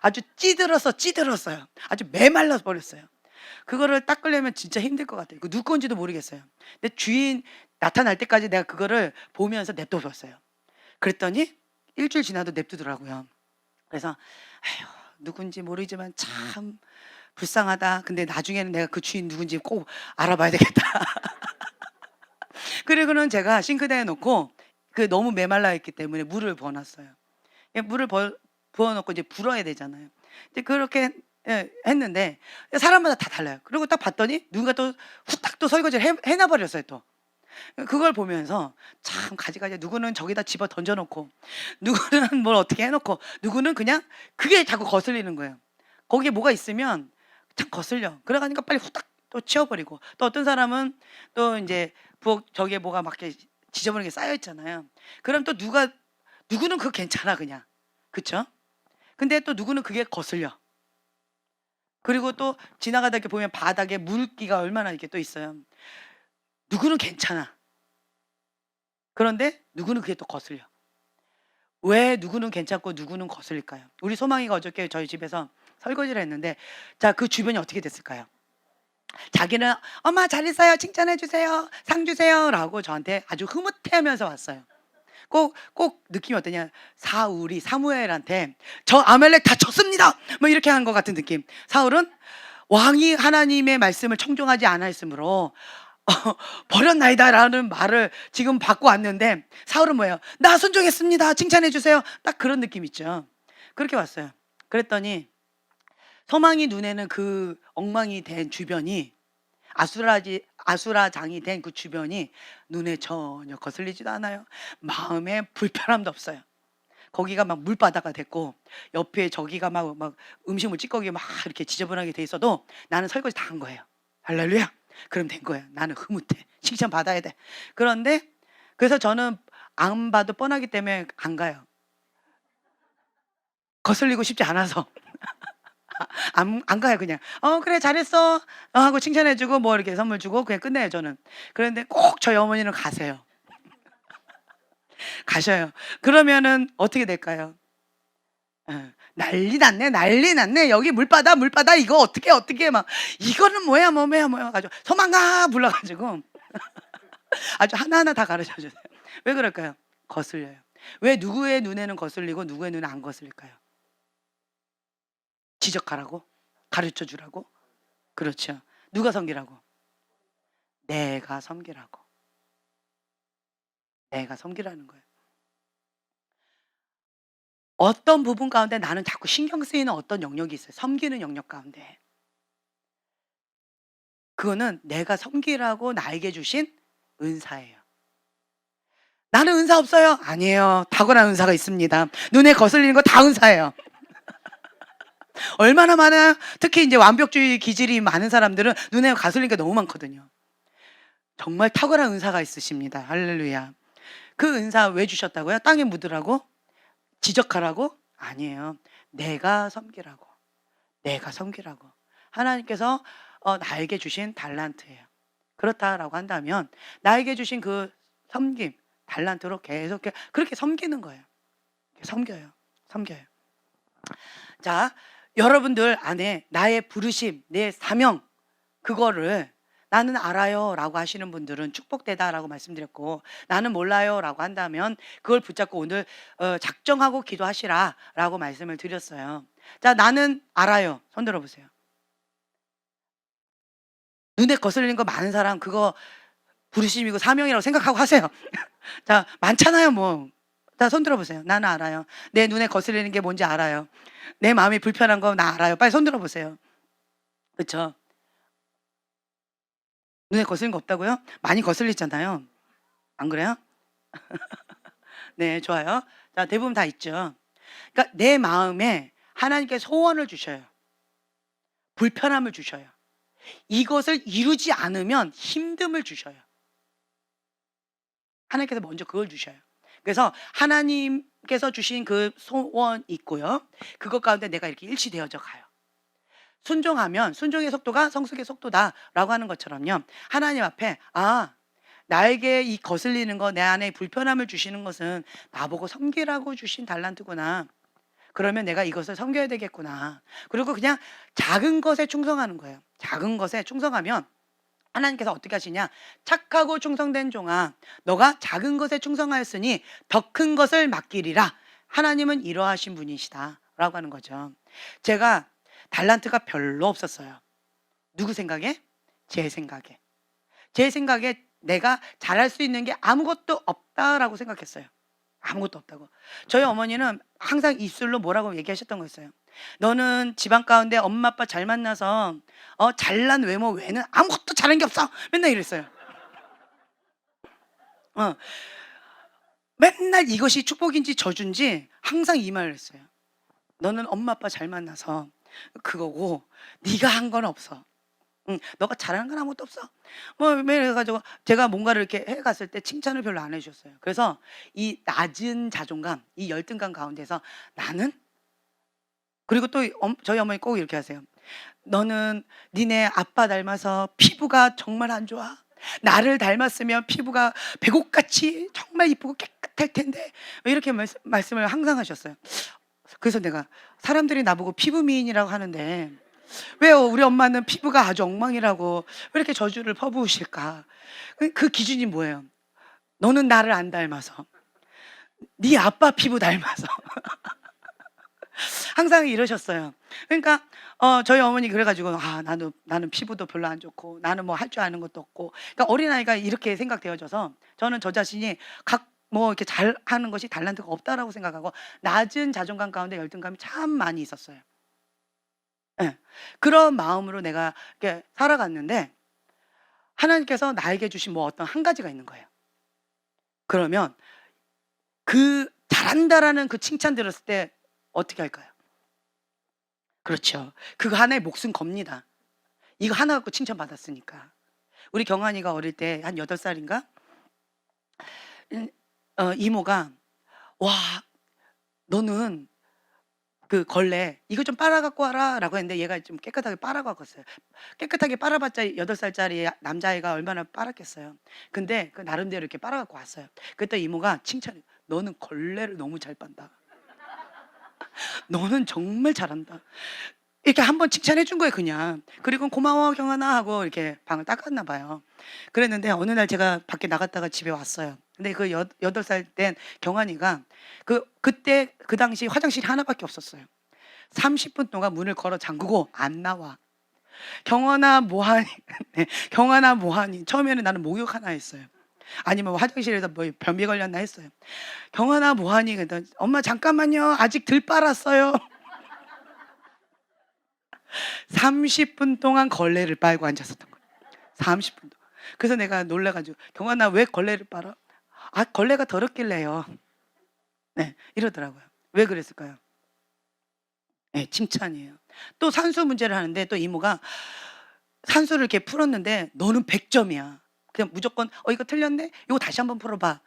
아주 찌들었어요. 아주 메말라 버렸어요. 그거를 닦으려면 진짜 힘들 것 같아요. 그 누구 건지도 모르겠어요. 근데 주인 나타날 때까지 내가 그거를 보면서 냅둬뒀어요. 그랬더니 일주일 지나도 냅두더라고요. 그래서 아휴 누군지 모르지만 참 불쌍하다. 근데 나중에는 내가 그 주인 누군지 꼭 알아봐야 되겠다. 그리고는 제가 싱크대에 놓고 그 너무 메말라 있기 때문에 물을 부어 놨어요. 물을 부어 놓고 이제 불어야 되잖아요. 이제 그렇게 했는데 사람마다 다 달라요. 그리고 딱 봤더니 누군가 또 후딱 또 설거지를 해놔 버렸어요 또. 그걸 보면서 참 가지가지 누구는 저기다 집어 던져 놓고 누구는 뭘 어떻게 해 놓고 누구는 그냥 그게 자꾸 거슬리는 거예요. 거기에 뭐가 있으면 참 거슬려. 그래 가니까 빨리 후딱 또 치워 버리고 또 어떤 사람은 또 인제 부엌 저기에 뭐가 막 이렇게 지저분하게 쌓여 있잖아요. 그럼 또 누구는 그거 괜찮아 그냥. 그쵸? 근데 또 누구는 그게 거슬려. 그리고 또 지나가다 이렇게 보면 바닥에 물기가 얼마나 이렇게 또 있어요. 누구는 괜찮아. 그런데 누구는 그게 또 거슬려. 왜 누구는 괜찮고 누구는 거슬릴까요? 우리 소망이가 어저께 저희 집에서 설거지를 했는데 자 그 주변이 어떻게 됐을까요? 자기는 "엄마 잘했어요. 칭찬해 주세요. 상 주세요."라고 저한테 아주 흐뭇해하면서 왔어요. 꼭 느낌이 어떠냐? 사무엘한테 "저 아말렉 다 쳤습니다." 뭐 이렇게 한 것 같은 느낌. 사울은 왕이 하나님의 말씀을 청종하지 않았으므로 "버렸나이다."라는 말을 지금 받고 왔는데 사울은 뭐예요? "나 순종했습니다. 칭찬해 주세요." 딱 그런 느낌 있죠. 그렇게 왔어요. 그랬더니 소망이 눈에는 그 엉망이 된 주변이 아수라장이 된 그 주변이 눈에 전혀 거슬리지도 않아요. 마음에 불편함도 없어요. 거기가 막 물바다가 됐고 옆에 저기가 막 음식물 찌꺼기 막 이렇게 지저분하게 돼 있어도 나는 설거지 다 한 거예요. 할렐루야. 그럼 된 거야. 나는 흐뭇해. 칭찬 받아야 돼. 그런데 그래서 저는 안 봐도 뻔하기 때문에 안 가요. 거슬리고 싶지 않아서. 안 가요 그냥. 그래 잘했어." 하고 칭찬해 주고 뭐 이렇게 선물 주고 그냥 끝내요 저는. 그런데 꼭 저희 어머니는 가세요. 가셔요. 그러면은 어떻게 될까요? 예. 난리 났네, 난리 났네. 여기 물바다, 물바다 이거 어떻게 막 이거는 뭐야, 뭐야 가지고 소망아 불러 가지고 아주 하나하나 다 가르쳐 주세요. 왜 그럴까요? 거슬려요. 왜 누구의 눈에는 거슬리고 누구의 눈에는 안 거슬릴까요? 지적하라고? 가르쳐 주라고? 그렇죠. 누가 섬기라고? 내가 섬기라고. 내가 섬기라는 거예요. 어떤 부분 가운데 나는 자꾸 신경 쓰이는 어떤 영역이 있어요. 섬기는 영역 가운데. 그거는 내가 섬기라고 나에게 주신 은사예요. 나는 은사 없어요. 아니에요. 탁월한 은사가 있습니다. 눈에 거슬리는 거 다 은사예요. 얼마나 많아요? 특히 이제 완벽주의 기질이 많은 사람들은 눈에 거슬리는 게 너무 많거든요. 정말 탁월한 은사가 있으십니다. 할렐루야. 그 은사 왜 주셨다고요? 땅에 묻으라고? 지적하라고? 아니에요. 내가 섬기라고. 내가 섬기라고. 하나님께서 나에게 주신 달란트예요. 그렇다라고 한다면 나에게 주신 그 섬김, 달란트로 계속 그렇게 섬기는 거예요. 섬겨요. 섬겨요. 자, 여러분들 안에 나의 부르심, 내 사명 그거를 나는 알아요라고 하시는 분들은 축복되다라고 말씀드렸고 나는 몰라요라고 한다면 그걸 붙잡고 오늘 작정하고 기도하시라라고 말씀을 드렸어요. 자, 나는 알아요. 손 들어보세요. 눈에 거슬리는 거 많은 사람 그거 부르심이고 사명이라고 생각하고 하세요. 자, 많잖아요, 뭐. 자, 손 들어보세요. 나는 알아요. 내 눈에 거슬리는 게 뭔지 알아요. 내 마음이 불편한 거 나 알아요. 빨리 손 들어보세요. 그쵸? 눈에 거슬리는 거 없다고요? 많이 거슬리잖아요. 안 그래요? 네, 좋아요. 자, 대부분 다 있죠. 그러니까 내 마음에 하나님께 소원을 주셔요. 불편함을 주셔요. 이것을 이루지 않으면 힘듦을 주셔요. 하나님께서 먼저 그걸 주셔요. 그래서 하나님께서 주신 그 소원 있고요. 그것 가운데 내가 이렇게 일치되어져 가요. 순종하면 순종의 속도가 성숙의 속도다라고 하는 것처럼요. 하나님 앞에 나에게 이 거슬리는 거 내 안에 불편함을 주시는 것은 나보고 섬기라고 주신 달란트구나. 그러면 내가 이것을 섬겨야 되겠구나. 그리고 그냥 작은 것에 충성하는 거예요. 작은 것에 충성하면 하나님께서 어떻게 하시냐? 착하고 충성된 종아, 너가 작은 것에 충성하였으니 더 큰 것을 맡기리라. 하나님은 이러하신 분이시다. 라고 하는 거죠. 제가 달란트가 별로 없었어요. 누구 생각에? 제 생각에. 제 생각에 내가 잘할 수 있는 게 아무것도 없다라고 생각했어요. 아무것도 없다고. 저희 어머니는 항상 입술로 뭐라고 얘기하셨던 거였어요. 너는 집안 가운데 엄마 아빠 잘 만나서 잘난 외모 외에는 아무것도 잘한 게 없어. 맨날 이랬어요. 어, 맨날 이것이 축복인지 저주인지 항상 이 말을 했어요. 너는 엄마 아빠 잘 만나서 그거고 네가 한 건 없어. 너가 잘하는 건 아무것도 없어. 뭐 매일 해가지고 제가 뭔가를 이렇게 해갔을 때 칭찬을 별로 안 해주셨어요. 그래서 이 낮은 자존감, 이 열등감 가운데서 나는 그리고 또 저희 어머니 꼭 이렇게 하세요. 너는 니네 아빠 닮아서 피부가 정말 안 좋아. 나를 닮았으면 피부가 백옥같이 정말 이쁘고 깨끗할 텐데 이렇게 말씀을 항상 하셨어요. 그래서 내가 사람들이 나보고 피부 미인이라고 하는데 왜요? 우리 엄마는 피부가 아주 엉망이라고 왜 이렇게 저주를 퍼부으실까? 그 기준이 뭐예요? 너는 나를 안 닮아서, 네 아빠 피부 닮아서. 항상 이러셨어요. 그러니까 저희 어머니 그래가지고 나는 피부도 별로 안 좋고 나는 뭐 할 줄 아는 것도 없고. 그러니까 어린아이가 이렇게 생각되어져서 저는 저 자신이 뭐 이렇게 잘하는 것이 달란트가 없다라고 생각하고 낮은 자존감 가운데 열등감이 참 많이 있었어요. 예. 그런 마음으로 내가 이렇게 살아갔는데 하나님께서 나에게 주신 뭐 어떤 한 가지가 있는 거예요. 그러면 그 잘한다라는 그 칭찬 들었을 때 어떻게 할까요? 그렇죠. 그거 하나에 목숨 겁니다. 이거 하나 갖고 칭찬받았으니까. 우리 경환이가 어릴 때 한 8살인가? 이모가 "와 너는 그 걸레 이거 좀 빨아 갖고 와라."라고 했는데 얘가 좀 깨끗하게 빨아 갖고 왔어요. 깨끗하게 빨아봤자 8살짜리 남자아이가 얼마나 빨았겠어요. 근데 그 나름대로 이렇게 빨아 갖고 왔어요. 그랬더니 이모가 칭찬해. "너는 걸레를 너무 잘 빤다. 너는 정말 잘한다." 이렇게 한번 칭찬해 준 거예요 그냥. 그리고 "고마워 경환아." 하고 이렇게 방을 닦았나 봐요. 그랬는데 어느 날 제가 밖에 나갔다가 집에 왔어요. 근데 그 8살 된 경환이가 그때 그 당시 화장실이 하나밖에 없었어요. 30분 동안 문을 걸어 잠그고 안 나와. "경환아 뭐 하니?" 네. "경환아 뭐 하니?" 처음에는 나는 목욕 하나 했어요. 아니면 화장실에서 뭐 변비 걸렸나 했어요. "경환아 뭐 하니?" 그랬더니 "엄마 잠깐만요. 아직 덜 빨았어요." 30분 동안 걸레를 빨고 앉았었던 거예요. 30분 동안. 그래서 내가 놀라 가지고 "경환아 왜 걸레를 빨아?" "아 걸레가 더럽길래요." 네. 이러더라고요. 왜 그랬을까요? 네, 칭찬이에요. 또 산수 문제를 하는데 또 이모가 산수를 이렇게 풀었는데 "너는 100점이야." 그냥 무조건 이거 틀렸네? 이거 다시 한번 풀어 봐."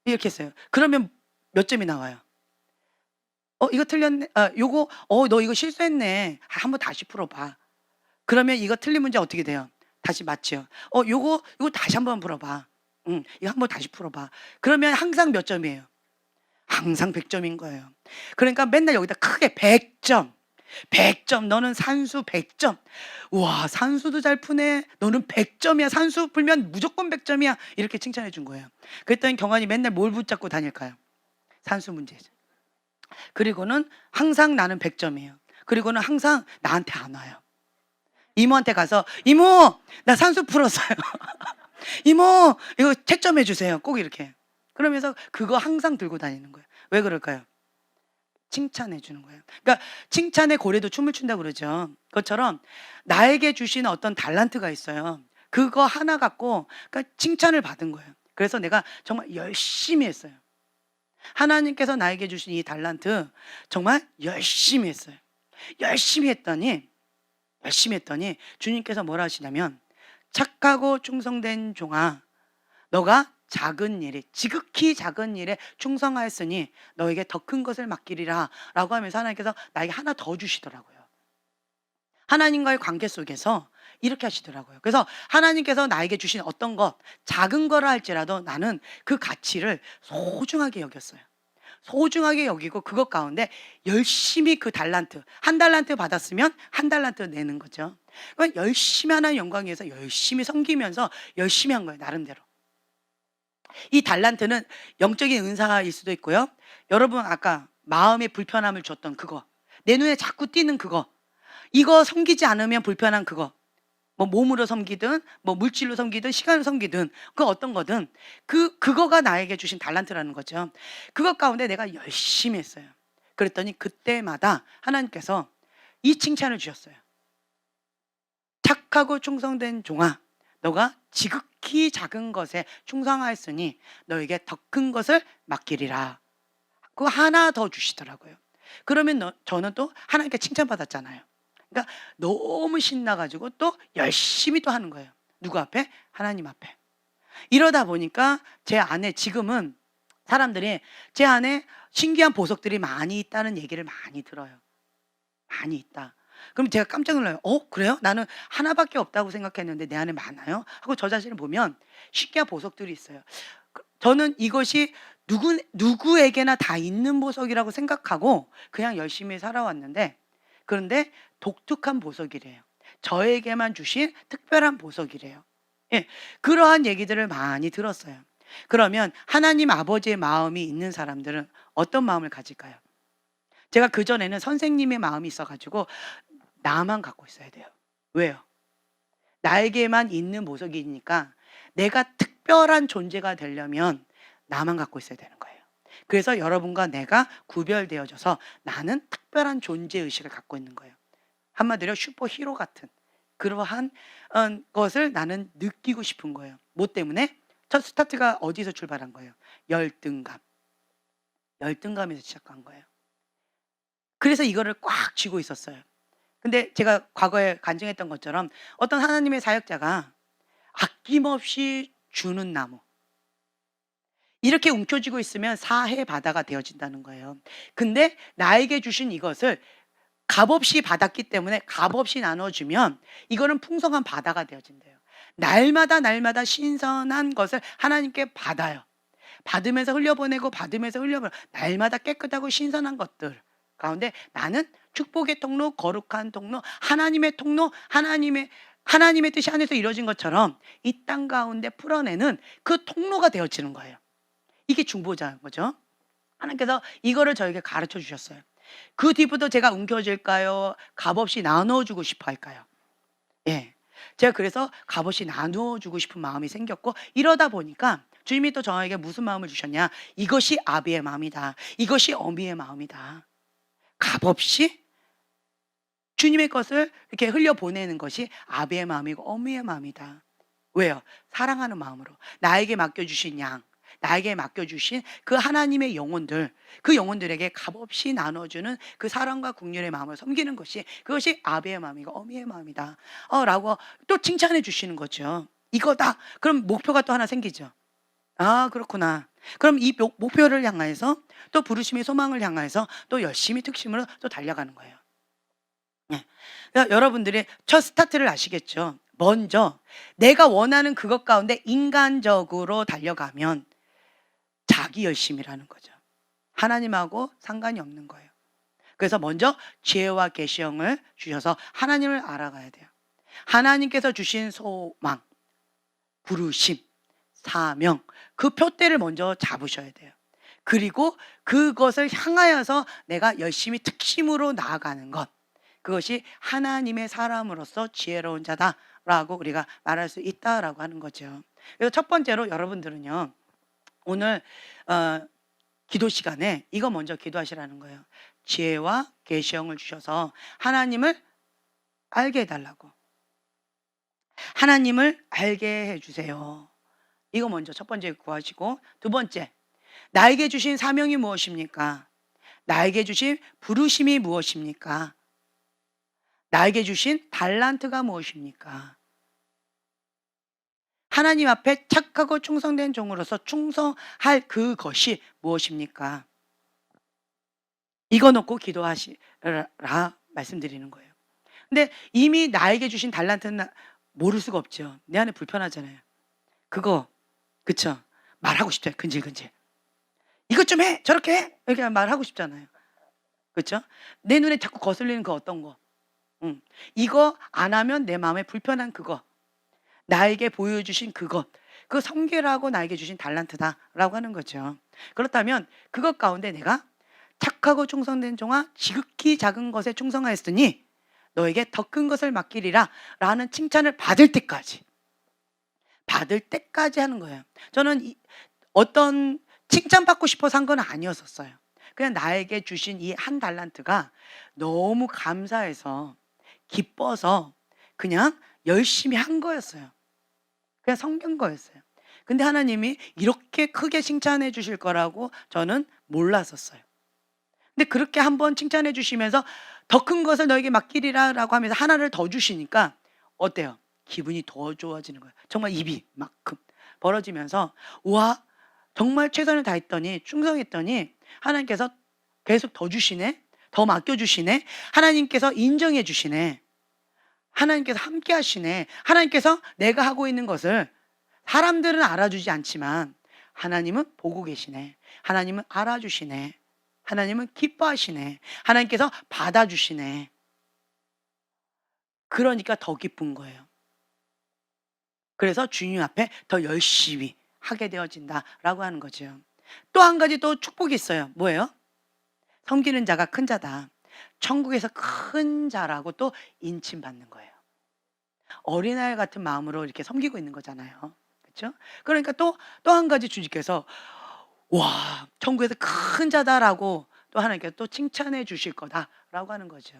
이렇게 했어요. 그러면 몇 점이 나와요? 이거 틀렸네. 요거 너 이거 실수했네. 한번 다시 풀어 봐." 그러면 이거 틀린 문제 어떻게 돼요? 다시 맞죠. 요거 다시 한번 풀어 봐. 이거 한번 다시 풀어 봐." 그러면 항상 몇 점이에요? 항상 100점인 거예요. 그러니까 맨날 여기다 크게 100점, 100점, 너는 산수 100점. 와, 산수도 잘 푸네. 너는 100점이야. 산수 풀면 무조건 100점이야. 이렇게 칭찬해 준 거예요. 그랬더니 경환이 맨날 뭘 붙잡고 다닐까요? 산수 문제죠. 그리고는 항상 나는 100점이에요. 그리고는 항상 나한테 안 와요. 이모한테 가서 "이모, 나 산수 풀었어요." "이모, 이거 채점해 주세요." 꼭 이렇게. 그러면서 그거 항상 들고 다니는 거예요. 왜 그럴까요? 칭찬해 주는 거예요. 그러니까 칭찬의 고래도 춤을 춘다고 그러죠. 그것처럼 나에게 주신 어떤 달란트가 있어요. 그거 하나 갖고 그러니까 칭찬을 받은 거예요. 그래서 내가 정말 열심히 했어요. 하나님께서 나에게 주신 이 달란트 정말 열심히 했어요. 열심히 했더니 주님께서 뭐라 하시냐면 "착하고 충성된 종아, 너가 작은 일에 지극히 작은 일에 충성하였으니 너에게 더 큰 것을 맡기리라." 라고 하면서 하나님께서 나에게 하나 더 주시더라고요. 하나님과의 관계 속에서 이렇게 하시더라고요. 그래서 하나님께서 나에게 주신 어떤 것, 작은 거라 할지라도 나는 그 가치를 소중하게 여겼어요. 소중하게 여기고 그것 가운데 열심히 그 달란트, 한 달란트 받았으면 한 달란트 내는 거죠. 그러니까 열심히 하나님 영광 위해서 열심히 섬기면서 열심히 한 거예요, 나름대로. 이 달란트는 영적인 은사일 수도 있고요. 여러분 아까 마음의 불편함을 줬던 그거, 내 눈에 자꾸 띄는 그거, 이거 섬기지 않으면 불편한 그거, 뭐 몸으로 섬기든 뭐 물질로 섬기든 시간을 섬기든 그 어떤 거든 그거가 나에게 주신 달란트라는 거죠. 그것 가운데 내가 열심히 했어요. 그랬더니 그때마다 하나님께서 이 칭찬을 주셨어요. "착하고 충성된 종아, 너가 지극히 작은 것에 충성하였으니 너에게 더 큰 것을 맡기리라." 그거 하나 더 주시더라고요. 그러면 저는 또 하나님께 칭찬받았잖아요. 그러니까 너무 신나 가지고 또 열심히 또 하는 거예요. 누구 앞에? 하나님 앞에. 이러다 보니까 제 안에 지금은 사람들이 제 안에 신기한 보석들이 많이 있다는 얘기를 많이 들어요. 많이 있다. 그럼 제가 깜짝 놀라요. 그래요? 나는 하나밖에 없다고 생각했는데 내 안에 많아요? 하고 저 자신을 보면 신기한 보석들이 있어요. 저는 이것이 누구에게나 다 있는 보석이라고 생각하고 그냥 열심히 살아왔는데, 그런데 독특한 보석이래요. 저에게만 주신 특별한 보석이래요. 예. 그러한 얘기들을 많이 들었어요. 그러면 하나님 아버지의 마음이 있는 사람들은 어떤 마음을 가질까요? 제가 그전에는 선생님의 마음이 있어 가지고 나만 갖고 있어야 돼요. 왜요? 나에게만 있는 보석이니까 내가 특별한 존재가 되려면 나만 갖고 있어야 되는 거예요. 그래서 여러분과 내가 구별되어져서 나는 특별한 존재 의식을 갖고 있는 거예요. 한마디로 슈퍼히로 같은 그러한 것을 나는 느끼고 싶은 거예요. 뭐 때문에? 첫 스타트가 어디서 출발한 거예요? 열등감. 열등감에서 시작한 거예요. 그래서 이거를 꽉 쥐고 있었어요. 근데 제가 과거에 간증했던 것처럼 어떤 하나님의 사역자가 아낌없이 주는 나무, 이렇게 움켜쥐고 있으면 사해 바다가 되어진다는 거예요. 근데 나에게 주신 이것을 값없이 받았기 때문에 값없이 나눠주면 이거는 풍성한 바다가 되어진대요. 날마다 날마다 신선한 것을 하나님께 받아요. 받으면서 흘려보내고 받으면서 흘려보내고 날마다 깨끗하고 신선한 것들 가운데 나는 축복의 통로, 거룩한 통로, 하나님의 통로, 하나님의 뜻이 안에서 이루어진 것처럼 이 땅 가운데 풀어내는 그 통로가 되어지는 거예요. 이게 중보자인 거죠. 하나님께서 이거를 저에게 가르쳐 주셨어요. 그 뒤부터 제가 움켜쥘까요? 값없이 나눠주고 싶어 할까요? 예. 제가 그래서 값없이 나누어주고 싶은 마음이 생겼고, 이러다 보니까 주님이 또 저에게 무슨 마음을 주셨냐? 이것이 아비의 마음이다. 이것이 어미의 마음이다. 값없이 주님의 것을 이렇게 흘려보내는 것이 아비의 마음이고 어미의 마음이다. 왜요? 사랑하는 마음으로 나에게 맡겨주신 양, 나에게 맡겨주신 그 하나님의 영혼들, 그 영혼들에게 값없이 나눠주는 그 사랑과 국률의 마음을 섬기는 것이, 그것이 아비의 마음이고 어미의 마음이다 라고 또 칭찬해 주시는 거죠. 이거다. 그럼 목표가 또 하나 생기죠. 아, 그렇구나. 그럼 이 목표를 향해서 또 부르심의 소망을 향해서 또 열심히 특심으로 또 달려가는 거예요. 네. 그러니까 여러분들이 첫 스타트를 아시겠죠. 먼저 내가 원하는 그것 가운데 인간적으로 달려가면 자기 열심이라는 거죠. 하나님하고 상관이 없는 거예요. 그래서 먼저 지혜와 계시형을 주셔서 하나님을 알아가야 돼요. 하나님께서 주신 소망, 부르심, 사명, 그 표대를 먼저 잡으셔야 돼요. 그리고 그것을 향하여서 내가 열심히 특심으로 나아가는 것, 그것이 하나님의 사람으로서 지혜로운 자다라고 우리가 말할 수 있다라고 하는 거죠. 그래서 첫 번째로 여러분들은요, 오늘 기도 시간에 이거 먼저 기도하시라는 거예요. 지혜와 계시형을 주셔서 하나님을 알게 해달라고. 하나님을 알게 해주세요. 이거 먼저 첫 번째 구하시고, 두 번째, 나에게 주신 사명이 무엇입니까? 나에게 주신 부르심이 무엇입니까? 나에게 주신 달란트가 무엇입니까? 하나님 앞에 착하고 충성된 종으로서 충성할 그것이 무엇입니까? 이거 놓고 기도하시라 말씀드리는 거예요. 근데 이미 나에게 주신 달란트는 모를 수가 없죠. 내 안에 불편하잖아요. 그거, 그쵸? 말하고 싶잖아요. 근질근질. 이것 좀 해! 저렇게 해! 이렇게 말하고 싶잖아요. 그쵸? 내 눈에 자꾸 거슬리는 그 어떤 거. 이거 안 하면 내 마음에 불편한 그거. 나에게 보여주신 그것. 그 성결하고 나에게 주신 달란트다라고 하는 거죠. 그렇다면 그것 가운데 내가 착하고 충성된 종아, 지극히 작은 것에 충성하였으니 너에게 더 큰 것을 맡기리라 라는 칭찬을 받을 때까지 하는 거예요. 저는 어떤 칭찬받고 싶어서 한 건 아니었었어요. 그냥 나에게 주신 이 한 달란트가 너무 감사해서 기뻐서 그냥 열심히 한 거였어요. 그냥 섬긴 거였어요. 근데 하나님이 이렇게 크게 칭찬해 주실 거라고 저는 몰랐었어요. 근데 그렇게 한번 칭찬해 주시면서 더 큰 것을 너에게 맡기리라라고 하면서 하나를 더 주시니까 어때요? 기분이 더 좋아지는 거예요. 정말 입이 막 벌어지면서 와, 정말 최선을 다했더니 충성했더니 하나님께서 계속 더 주시네, 더 맡겨주시네, 하나님께서 인정해 주시네, 하나님께서 함께 하시네, 하나님께서 내가 하고 있는 것을 사람들은 알아주지 않지만 하나님은 보고 계시네, 하나님은 알아주시네, 하나님은 기뻐하시네, 하나님께서 받아주시네. 그러니까 더 기쁜 거예요. 그래서 주님 앞에 더 열심히 하게 되어진다라고 하는 거죠. 또 한 가지 또 축복이 있어요. 뭐예요? 섬기는 자가 큰 자다. 천국에서 큰 자라고 또 인칭받는 거예요. 어린아이 같은 마음으로 이렇게 섬기고 있는 거잖아요. 그렇죠? 그러니까 또 한 가지 주님께서 와, 천국에서 큰 자다라고 또 하나님께서 또 칭찬해 주실 거다라고 하는 거죠.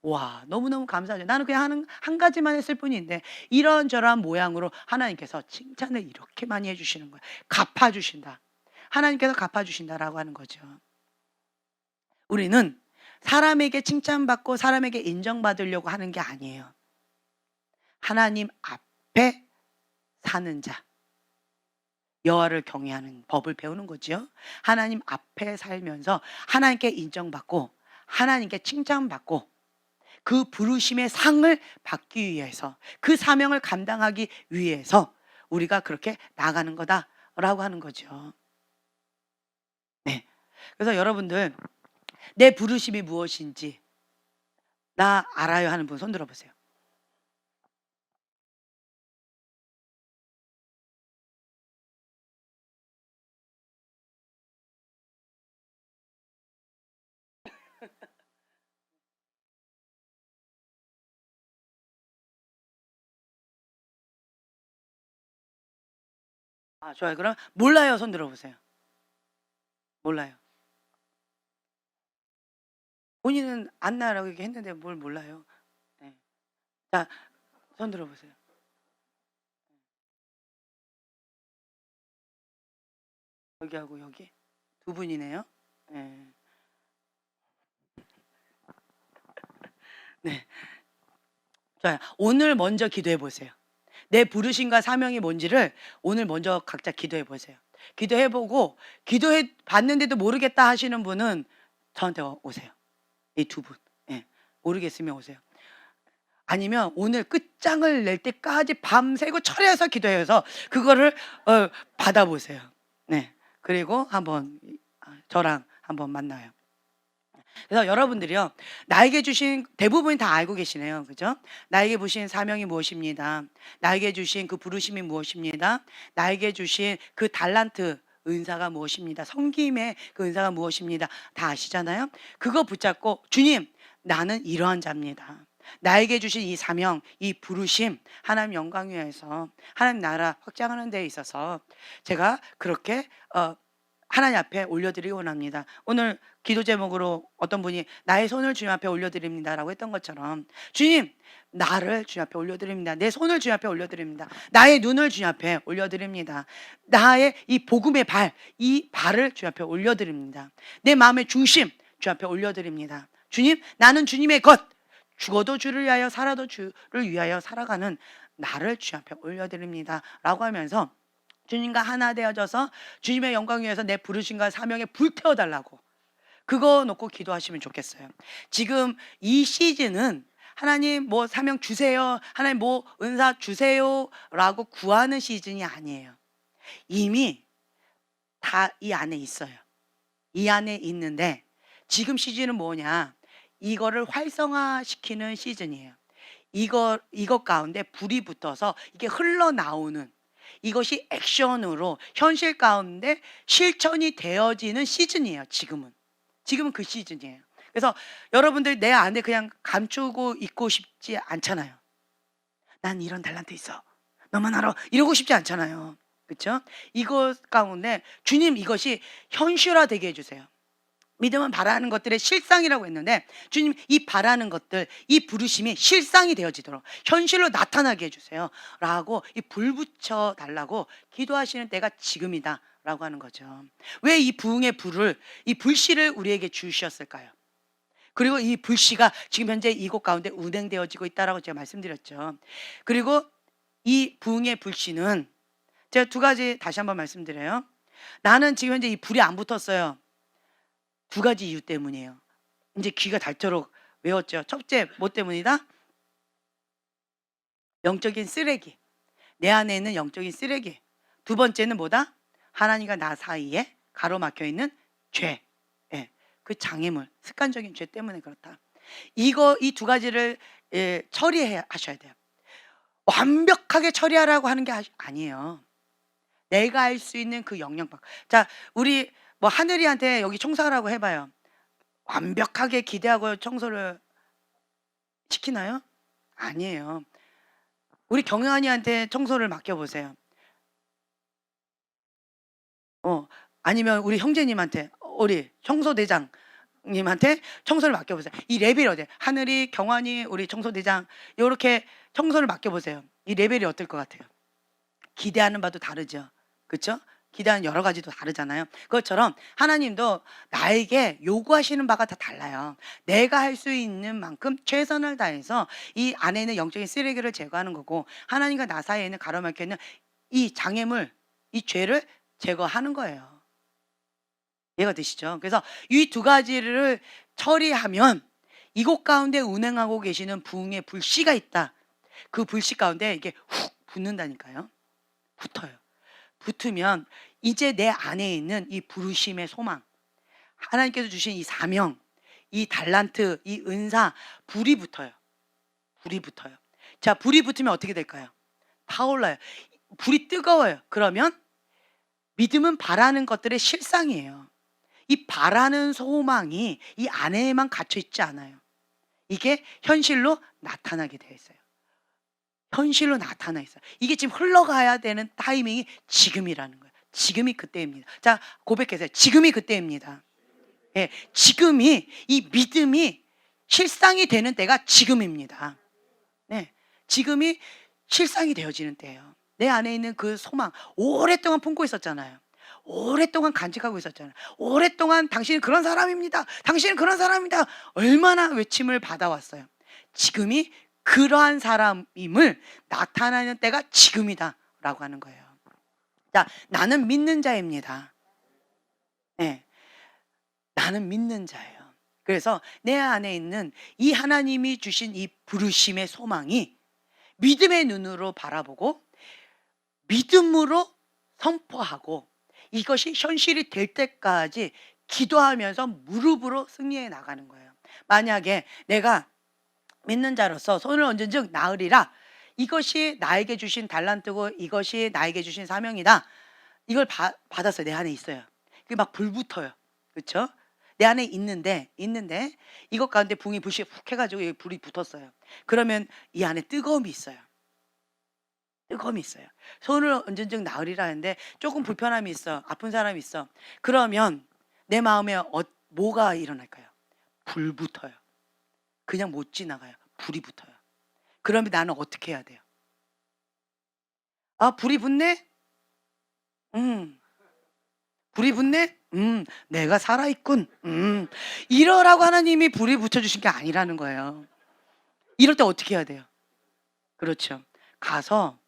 와, 너무너무 감사하죠. 나는 그냥 한 가지만 했을 뿐인데 이런저런 모양으로 하나님께서 칭찬을 이렇게 많이 해주시는 거예요. 갚아주신다. 하나님께서 갚아주신다라고 하는 거죠. 우리는 사람에게 칭찬받고 사람에게 인정받으려고 하는 게 아니에요. 하나님 앞에 사는 자, 여호와를 경외하는 법을 배우는 거죠. 하나님 앞에 살면서 하나님께 인정받고 하나님께 칭찬받고 그 부르심의 상을 받기 위해서, 그 사명을 감당하기 위해서 우리가 그렇게 나가는 거다라고 하는 거죠. 네. 그래서 여러분들, 내 부르심이 무엇인지 나 알아요 하는 분 손 들어보세요. 아, 좋아요. 그럼 몰라요 손 들어보세요. 몰라요. 본인은 안나라고 얘기했는데 뭘 몰라요. 네. 자, 손 들어보세요. 여기하고 여기 두 분이네요. 네. 네. 좋아요. 오늘 먼저 기도해 보세요. 내 부르심과 사명이 뭔지를 오늘 먼저 각자 기도해 보세요. 기도해 보고, 기도해 봤는데도 모르겠다 하시는 분은 저한테 오세요. 이 두 분. 예. 모르겠으면 오세요. 아니면 오늘 끝장을 낼 때까지 밤새고 철야해서 기도해서 그거를 받아보세요. 네. 그리고 한번 저랑 한번 만나요. 그래서 여러분들이요, 나에게 주신, 대부분이 다 알고 계시네요. 그죠? 나에게 주신 사명이 무엇입니다. 나에게 주신 그 부르심이 무엇입니다. 나에게 주신 그 달란트, 은사가 무엇입니다. 섬김의 그 은사가 무엇입니다. 다 아시잖아요. 그거 붙잡고, 주님, 나는 이러한 자입니다. 나에게 주신 이 사명, 이 부르심, 하나님 영광 위해서 하나님 나라 확장하는 데 있어서 제가 그렇게 하나님 앞에 올려드리기 원합니다. 오늘 기도 제목으로 어떤 분이 나의 손을 주님 앞에 올려드립니다라고 했던 것처럼, 주님, 나를 주님 앞에 올려드립니다. 내 손을 주님 앞에 올려드립니다. 나의 눈을 주님 앞에 올려드립니다. 나의 이 복음의 발, 이 발을 주님 앞에 올려드립니다. 내 마음의 중심 주님 앞에 올려드립니다. 주님, 나는 주님의 것, 죽어도 주를 위하여 살아도 주를 위하여 살아가는 나를 주님 앞에 올려드립니다 라고 하면서 주님과 하나 되어져서 주님의 영광 위해서 내 부르심과 사명에 불태워달라고, 그거 놓고 기도하시면 좋겠어요. 지금 이 시즌은 하나님 뭐 사명 주세요, 하나님 뭐 은사 주세요 라고 구하는 시즌이 아니에요. 이미 다 이 안에 있어요. 이 안에 있는데 지금 시즌은 뭐냐, 이거를 활성화시키는 시즌이에요. 이것 가운데 불이 붙어서 이게 흘러나오는, 이것이 액션으로 현실 가운데 실천이 되어지는 시즌이에요. 지금은 그 시즌이에요. 그래서 여러분들 내 안에 그냥 감추고 있고 싶지 않잖아요. 난 이런 달란트 있어, 너만 알아, 이러고 싶지 않잖아요. 그렇죠? 이것 가운데 주님, 이것이 현실화되게 해주세요. 믿음은 바라는 것들의 실상이라고 했는데, 주님, 이 바라는 것들, 이 부르심이 실상이 되어지도록 현실로 나타나게 해주세요 라고 이 불 붙여 달라고 기도하시는 때가 지금이다 라고 하는 거죠. 왜 이 부흥의 불을, 이 불씨를 우리에게 주셨을까요? 그리고 이 불씨가 지금 현재 이곳 가운데 운행되어지고 있다라고 제가 말씀드렸죠. 그리고 이 부흥의 불씨는 제가 두 가지 다시 한번 말씀드려요. 나는 지금 현재 이 불이 안 붙었어요. 두 가지 이유 때문이에요. 이제 귀가 닳도록 외웠죠. 첫째, 뭐 때문이다? 영적인 쓰레기. 내 안에 있는 영적인 쓰레기. 두 번째는 뭐다? 하나님과 나 사이에 가로막혀 있는 죄. 예, 그 장애물, 습관적인 죄 때문에 그렇다. 이 두 가지를 처리하셔야 돼요. 완벽하게 처리하라고 하는 게 아니에요. 내가 할 수 있는 그 영역밖. 자, 우리 뭐 하늘이한테 여기 청소하라고 해봐요. 완벽하게 기대하고 청소를 시키나요? 아니에요. 우리 경영한이한테 청소를 맡겨보세요. 아니면 우리 형제님한테, 우리 청소대장님한테 청소를 맡겨보세요. 이 레벨이 어때요? 하늘이, 경환이, 우리 청소대장, 이렇게 청소를 맡겨보세요. 이 레벨이 어떨 것 같아요? 기대하는 바도 다르죠. 그렇죠? 기도하는 여러 가지도 다르잖아요. 그것처럼 하나님도 나에게 요구하시는 바가 다 달라요. 내가 할 수 있는 만큼 최선을 다해서 이 안에 있는 영적인 쓰레기를 제거하는 거고, 하나님과 나 사이에 있는 가로막혀 있는 이 장애물, 이 죄를 제거하는 거예요. 이해가 되시죠? 그래서 이 두 가지를 처리하면 이곳 가운데 운행하고 계시는 부흥의 불씨가 있다. 그 불씨 가운데 이게 훅 붙는다니까요. 붙어요. 붙으면 이제 내 안에 있는 이 부르심의 소망, 하나님께서 주신 이 사명, 이 달란트, 이 은사, 불이 붙어요. 불이 붙어요. 자, 불이 붙으면 어떻게 될까요? 타올라요. 불이 뜨거워요. 그러면 믿음은 바라는 것들의 실상이에요. 이 바라는 소망이 이 안에만 갇혀 있지 않아요. 이게 현실로 나타나게 되어 있어요. 현실로 나타나 있어요. 이게 지금 흘러가야 되는 타이밍이 지금이라는 거예요. 지금이 그때입니다. 자, 고백해서요. 지금이 그때입니다. 예, 지금이, 이 믿음이 실상이 되는 때가 지금입니다. 네, 지금이 실상이 되어지는 때예요. 내 안에 있는 그 소망, 오랫동안 품고 있었잖아요. 오랫동안 간직하고 있었잖아요. 오랫동안 당신은 그런 사람입니다. 당신은 그런 사람입니다. 얼마나 외침을 받아왔어요. 지금이 그러한 사람임을 나타나는 때가 지금이다 라고 하는 거예요. 자, 나는 믿는 자입니다. 네, 나는 믿는 자예요. 그래서 내 안에 있는 이 하나님이 주신 이 부르심의 소망이 믿음의 눈으로 바라보고 믿음으로 선포하고 이것이 현실이 될 때까지 기도하면서 무릎으로 승리해 나가는 거예요. 만약에 내가 믿는 자로서 손을 얹은 즉 나으리라, 이것이 나에게 주신 달란트고 이것이 나에게 주신 사명이다. 이걸 받았어요. 내 안에 있어요. 그게 막 불붙어요. 그렇죠? 내 안에 있는데 이것 가운데 붕이 불씨 훅 해가지고 여기 불이 붙었어요. 그러면 이 안에 뜨거움이 있어요. 뜨거움이 있어요. 손을 얹은 즉 나으리라 하는데 조금 불편함이 있어. 아픈 사람이 있어. 그러면 내 마음에 뭐가 일어날까요? 불 붙어요. 그냥 못 지나가요. 불이 붙어요. 그러면 나는 어떻게 해야 돼요? 아, 불이 붙네? 불이 붙네? 내가 살아있군. 이러라고 하나님이 불이 붙여주신 게 아니라는 거예요. 이럴 때 어떻게 해야 돼요? 그렇죠. 가서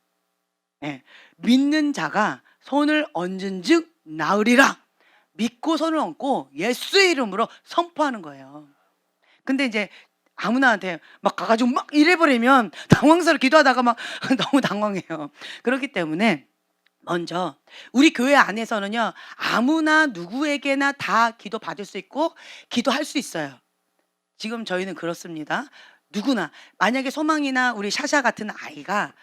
네, 믿는 자가 손을 얹은 즉 나으리라. 믿고 손을 얹고 예수의 이름으로 선포하는 거예요. 근데 이제 아무나한테 막 가가지고 막 이래버리면 당황스럽게 기도하다가 막 너무 당황해요. 그렇기 때문에 먼저 우리 교회 안에서는요, 아무나 누구에게나 다 기도 받을 수 있고 기도할 수 있어요. 지금 저희는 그렇습니다. 누구나 만약에 소망이나 우리 샤샤 같은 아이가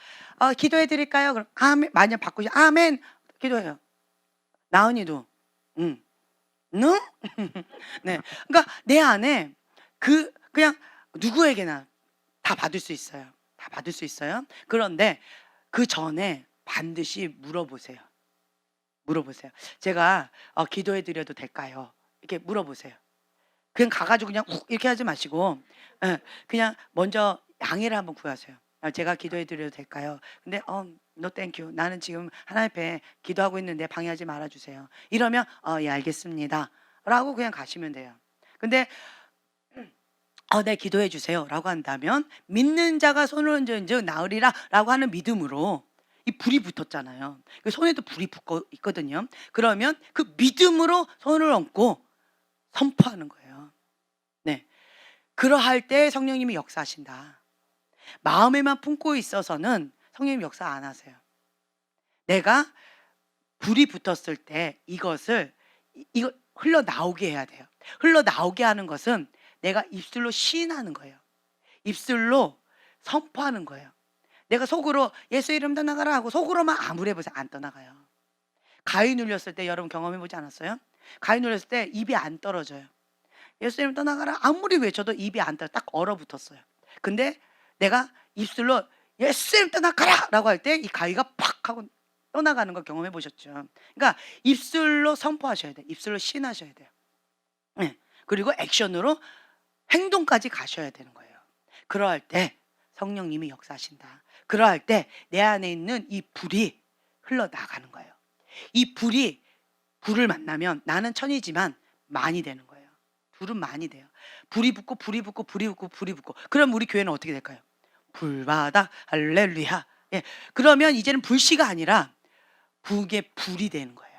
기도해 드릴까요? 그럼 아멘. 만약 받고 아멘 기도해요. 나은이도 응? 네. 그러니까 내 안에 그냥 누구에게나 다 받을 수 있어요. 다 받을 수 있어요. 그런데 그 전에 반드시 물어보세요. 물어보세요. 제가 기도해 드려도 될까요? 이렇게 물어보세요. 그냥 가가지고 그냥 훅 이렇게 하지 마시고, 예, 그냥 먼저 양해를 한번 구하세요. 제가 기도해 드려도 될까요? 근데 no thank you. 나는 지금 하나님 앞에 기도하고 있는데 방해하지 말아 주세요. 이러면 예, 알겠습니다 라고 그냥 가시면 돼요. 근데 네, 기도해 주세요 라고 한다면 믿는 자가 손을 얹은 즉 나으리라 라고 하는 믿음으로 이 불이 붙었잖아요. 그 손에도 불이 붙고 있거든요. 그러면 그 믿음으로 손을 얹고 선포하는 거예요. 네, 그러할 때 성령님이 역사하신다. 마음에만 품고 있어서는 성령님 역사 안 하세요. 내가 불이 붙었을 때 이것을 이거 흘러나오게 해야 돼요. 흘러나오게 하는 것은 내가 입술로 시인하는 거예요. 입술로 선포하는 거예요. 내가 속으로 예수 이름 떠나가라 하고 속으로만 아무래보세요. 안 떠나가요. 가위 눌렸을 때 여러분 경험해보지 않았어요? 가위 눌렸을 때 입이 안 떨어져요. 예수 이름 떠나가라 아무리 외쳐도 입이 안 떨어져. 딱 얼어붙었어요. 근데 내가 입술로 예수 이름 떠나가라 라고 할 때 이 가위가 팍 하고 떠나가는 걸 경험해 보셨죠? 그러니까 입술로 선포하셔야 돼요. 입술로 시인하셔야 돼요. 네. 그리고 액션으로 행동까지 가셔야 되는 거예요. 그러할 때 성령님이 역사하신다. 그러할 때 내 안에 있는 이 불이 흘러나가는 거예요. 이 불을 만나면 나는 천이지만 많이 되는 거예요. 불은 많이 돼요. 불이 붙고 불이 붙고 불이 붙고 불이 붙고. 그럼 우리 교회는 어떻게 될까요? 불바다 할렐루야. 예. 그러면 이제는 불씨가 아니라 북의 불이 되는 거예요.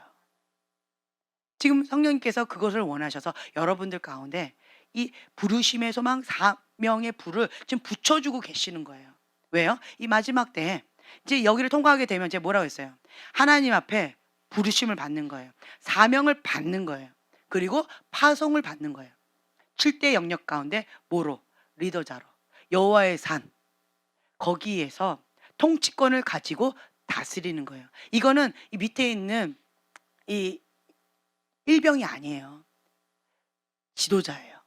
지금 성령님께서 그것을 원하셔서 여러분들 가운데 이 부르심의 소망 사명의 불을 지금 붙여주고 계시는 거예요. 왜요? 이 마지막 때에 이제 여기를 통과하게 되면 이제 뭐라고 했어요? 하나님 앞에 부르심을 받는 거예요. 사명을 받는 거예요. 그리고 파송을 받는 거예요. 7대 영역 가운데 뭐로? 리더자로. 여호와의 산. 거기에서 통치권을 가지고 다스리는 거예요. 이거는 이 밑에 있는 이 일병이 아니에요. 지도자예요.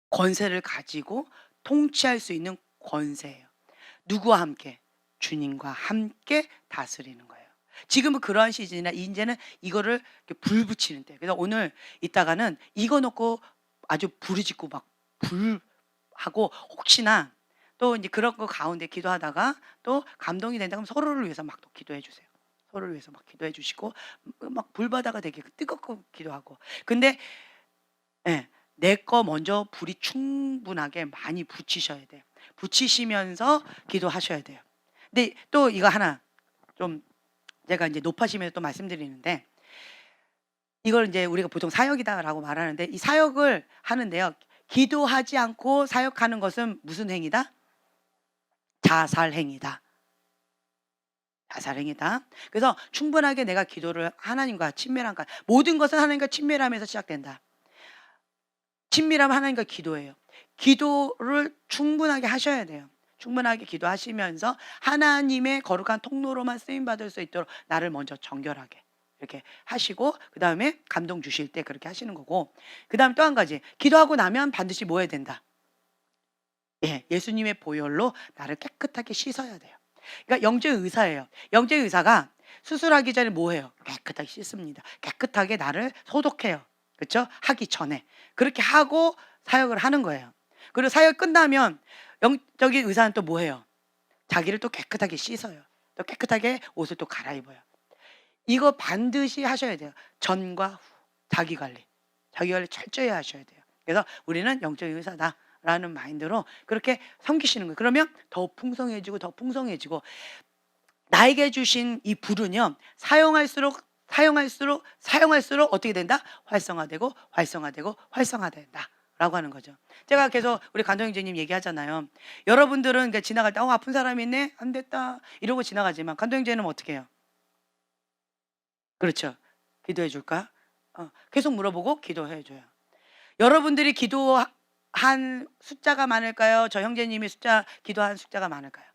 권세를 가지고 통치할 수 있는 권세예요. 누구와 함께? 주님과 함께 다스리는 거예요. 지금은 그러한 시즌이나 이제는 이거를 불 붙이는 때. 그래서 오늘 이따가는 이거 놓고 아주 부르짖고 막 불하고 혹시나 또 이제 그런 거 가운데 기도하다가 또 감동이 된다 그러면 서로를 위해서 막 또 기도해 주세요. 서로를 위해서 막 기도해 주시고 막 불바다가 되게 뜨겁고 기도하고. 근데 예, 내 거 먼저 불이 충분하게 많이 붙이셔야 돼요. 붙이시면서 기도하셔야 돼요. 근데 또 이거 하나 좀 제가 이제 높아지면서 또 말씀드리는데 이걸 이제 우리가 보통 사역이다라고 말하는데 이 사역을 하는데요. 기도하지 않고 사역하는 것은 무슨 행위다? 자살행위다. 자살행위다. 그래서 충분하게 내가 기도를 하나님과 친밀함과 모든 것은 하나님과 친밀함에서 시작된다. 친밀함은 하나님과 기도예요. 기도를 충분하게 하셔야 돼요. 충분하게 기도하시면서 하나님의 거룩한 통로로만 쓰임받을 수 있도록 나를 먼저 정결하게 이렇게 하시고 그 다음에 감동 주실 때 그렇게 하시는 거고 그 다음 또 한 가지 기도하고 나면 반드시 뭐 해야 된다? 예, 예수님의 보혈로 나를 깨끗하게 씻어야 돼요. 그러니까 영적 의사예요. 영적 의사가 수술하기 전에 뭐 해요? 깨끗하게 씻습니다. 깨끗하게 나를 소독해요. 그렇죠? 하기 전에. 그렇게 하고 사역을 하는 거예요. 그리고 사역 끝나면 영적인 의사는 또 뭐 해요? 자기를 또 깨끗하게 씻어요. 또 깨끗하게 옷을 또 갈아입어요. 이거 반드시 하셔야 돼요. 전과 후. 자기 관리. 자기 관리 철저히 하셔야 돼요. 그래서 우리는 영적인 의사다라는 마인드로 그렇게 섬기시는 거예요. 그러면 더 풍성해지고 더 풍성해지고 나에게 주신 이 불은요. 사용할수록 어떻게 된다? 활성화되고 활성화되고 활성화된다 라고 하는 거죠. 제가 계속 우리 간동형제님 얘기하잖아요. 여러분들은 그러니까 지나갈 때 아픈 사람이 있네? 안 됐다 이러고 지나가지만 간동형제는 어떻게 해요? 그렇죠. 기도해 줄까? 계속 물어보고 기도해 줘요. 여러분들이 기도한 숫자가 많을까요? 저 형제님이 기도한 숫자가 많을까요?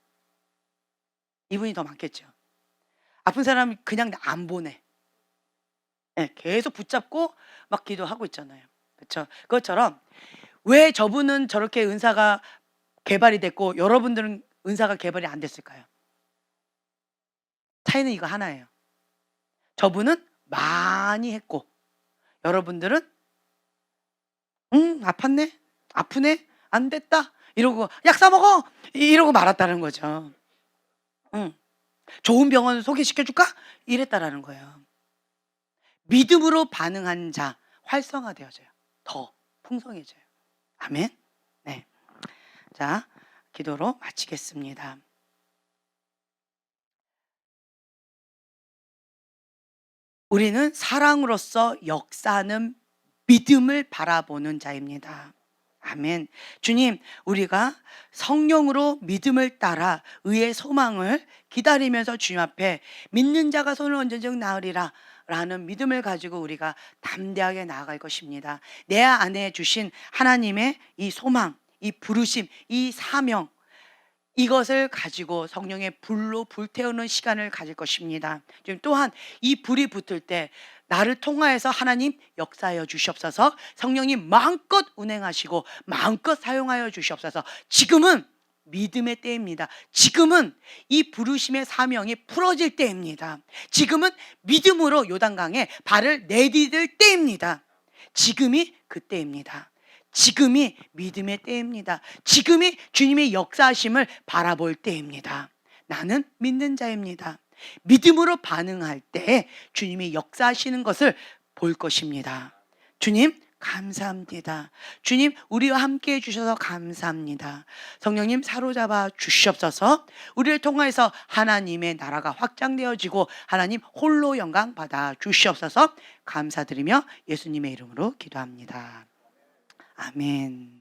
이분이 더 많겠죠. 아픈 사람이 그냥 안 보내. 네, 계속 붙잡고 막 기도하고 있잖아요. 그렇죠? 그것처럼 왜 저분은 저렇게 은사가 개발이 됐고 여러분들은 은사가 개발이 안 됐을까요? 차이는 이거 하나예요. 저분은 많이 했고 여러분들은 아팠네? 아프네? 안 됐다? 이러고 약 사 먹어! 이러고 말았다는 거죠. 좋은 병원 소개시켜줄까? 이랬다라는 거예요. 믿음으로 반응한 자 활성화되어져요. 더 풍성해져요. 아멘. 네. 자, 기도로 마치겠습니다. 우리는 사랑으로서 역사하는 믿음을 바라보는 자입니다. 아멘. 주님, 우리가 성령으로 믿음을 따라 의의 소망을 기다리면서 주님 앞에 믿는 자가 손을 얹은즉 나으리라 라는 믿음을 가지고 우리가 담대하게 나아갈 것입니다. 내 안에 주신 하나님의 이 소망, 이 부르심, 이 사명 이것을 가지고 성령의 불로 불태우는 시간을 가질 것입니다. 지금 또한 이 불이 붙을 때 나를 통하여서 하나님 역사하여 주시옵소서. 성령님 마음껏 운행하시고 마음껏 사용하여 주시옵소서. 지금은 믿음의 때입니다. 지금은 이 부르심의 사명이 풀어질 때입니다. 지금은 믿음으로 요단강에 발을 내디딜 때입니다. 지금이 그때입니다. 지금이 믿음의 때입니다. 지금이 주님의 역사하심을 바라볼 때입니다. 나는 믿는 자입니다. 믿음으로 반응할 때 주님이 역사하시는 것을 볼 것입니다. 주님 감사합니다. 주님 우리와 함께 해주셔서 감사합니다. 성령님 사로잡아 주시옵소서. 우리를 통해서 하나님의 나라가 확장되어지고 하나님 홀로 영광 받아 주시옵소서. 감사드리며 예수님의 이름으로 기도합니다. 아멘.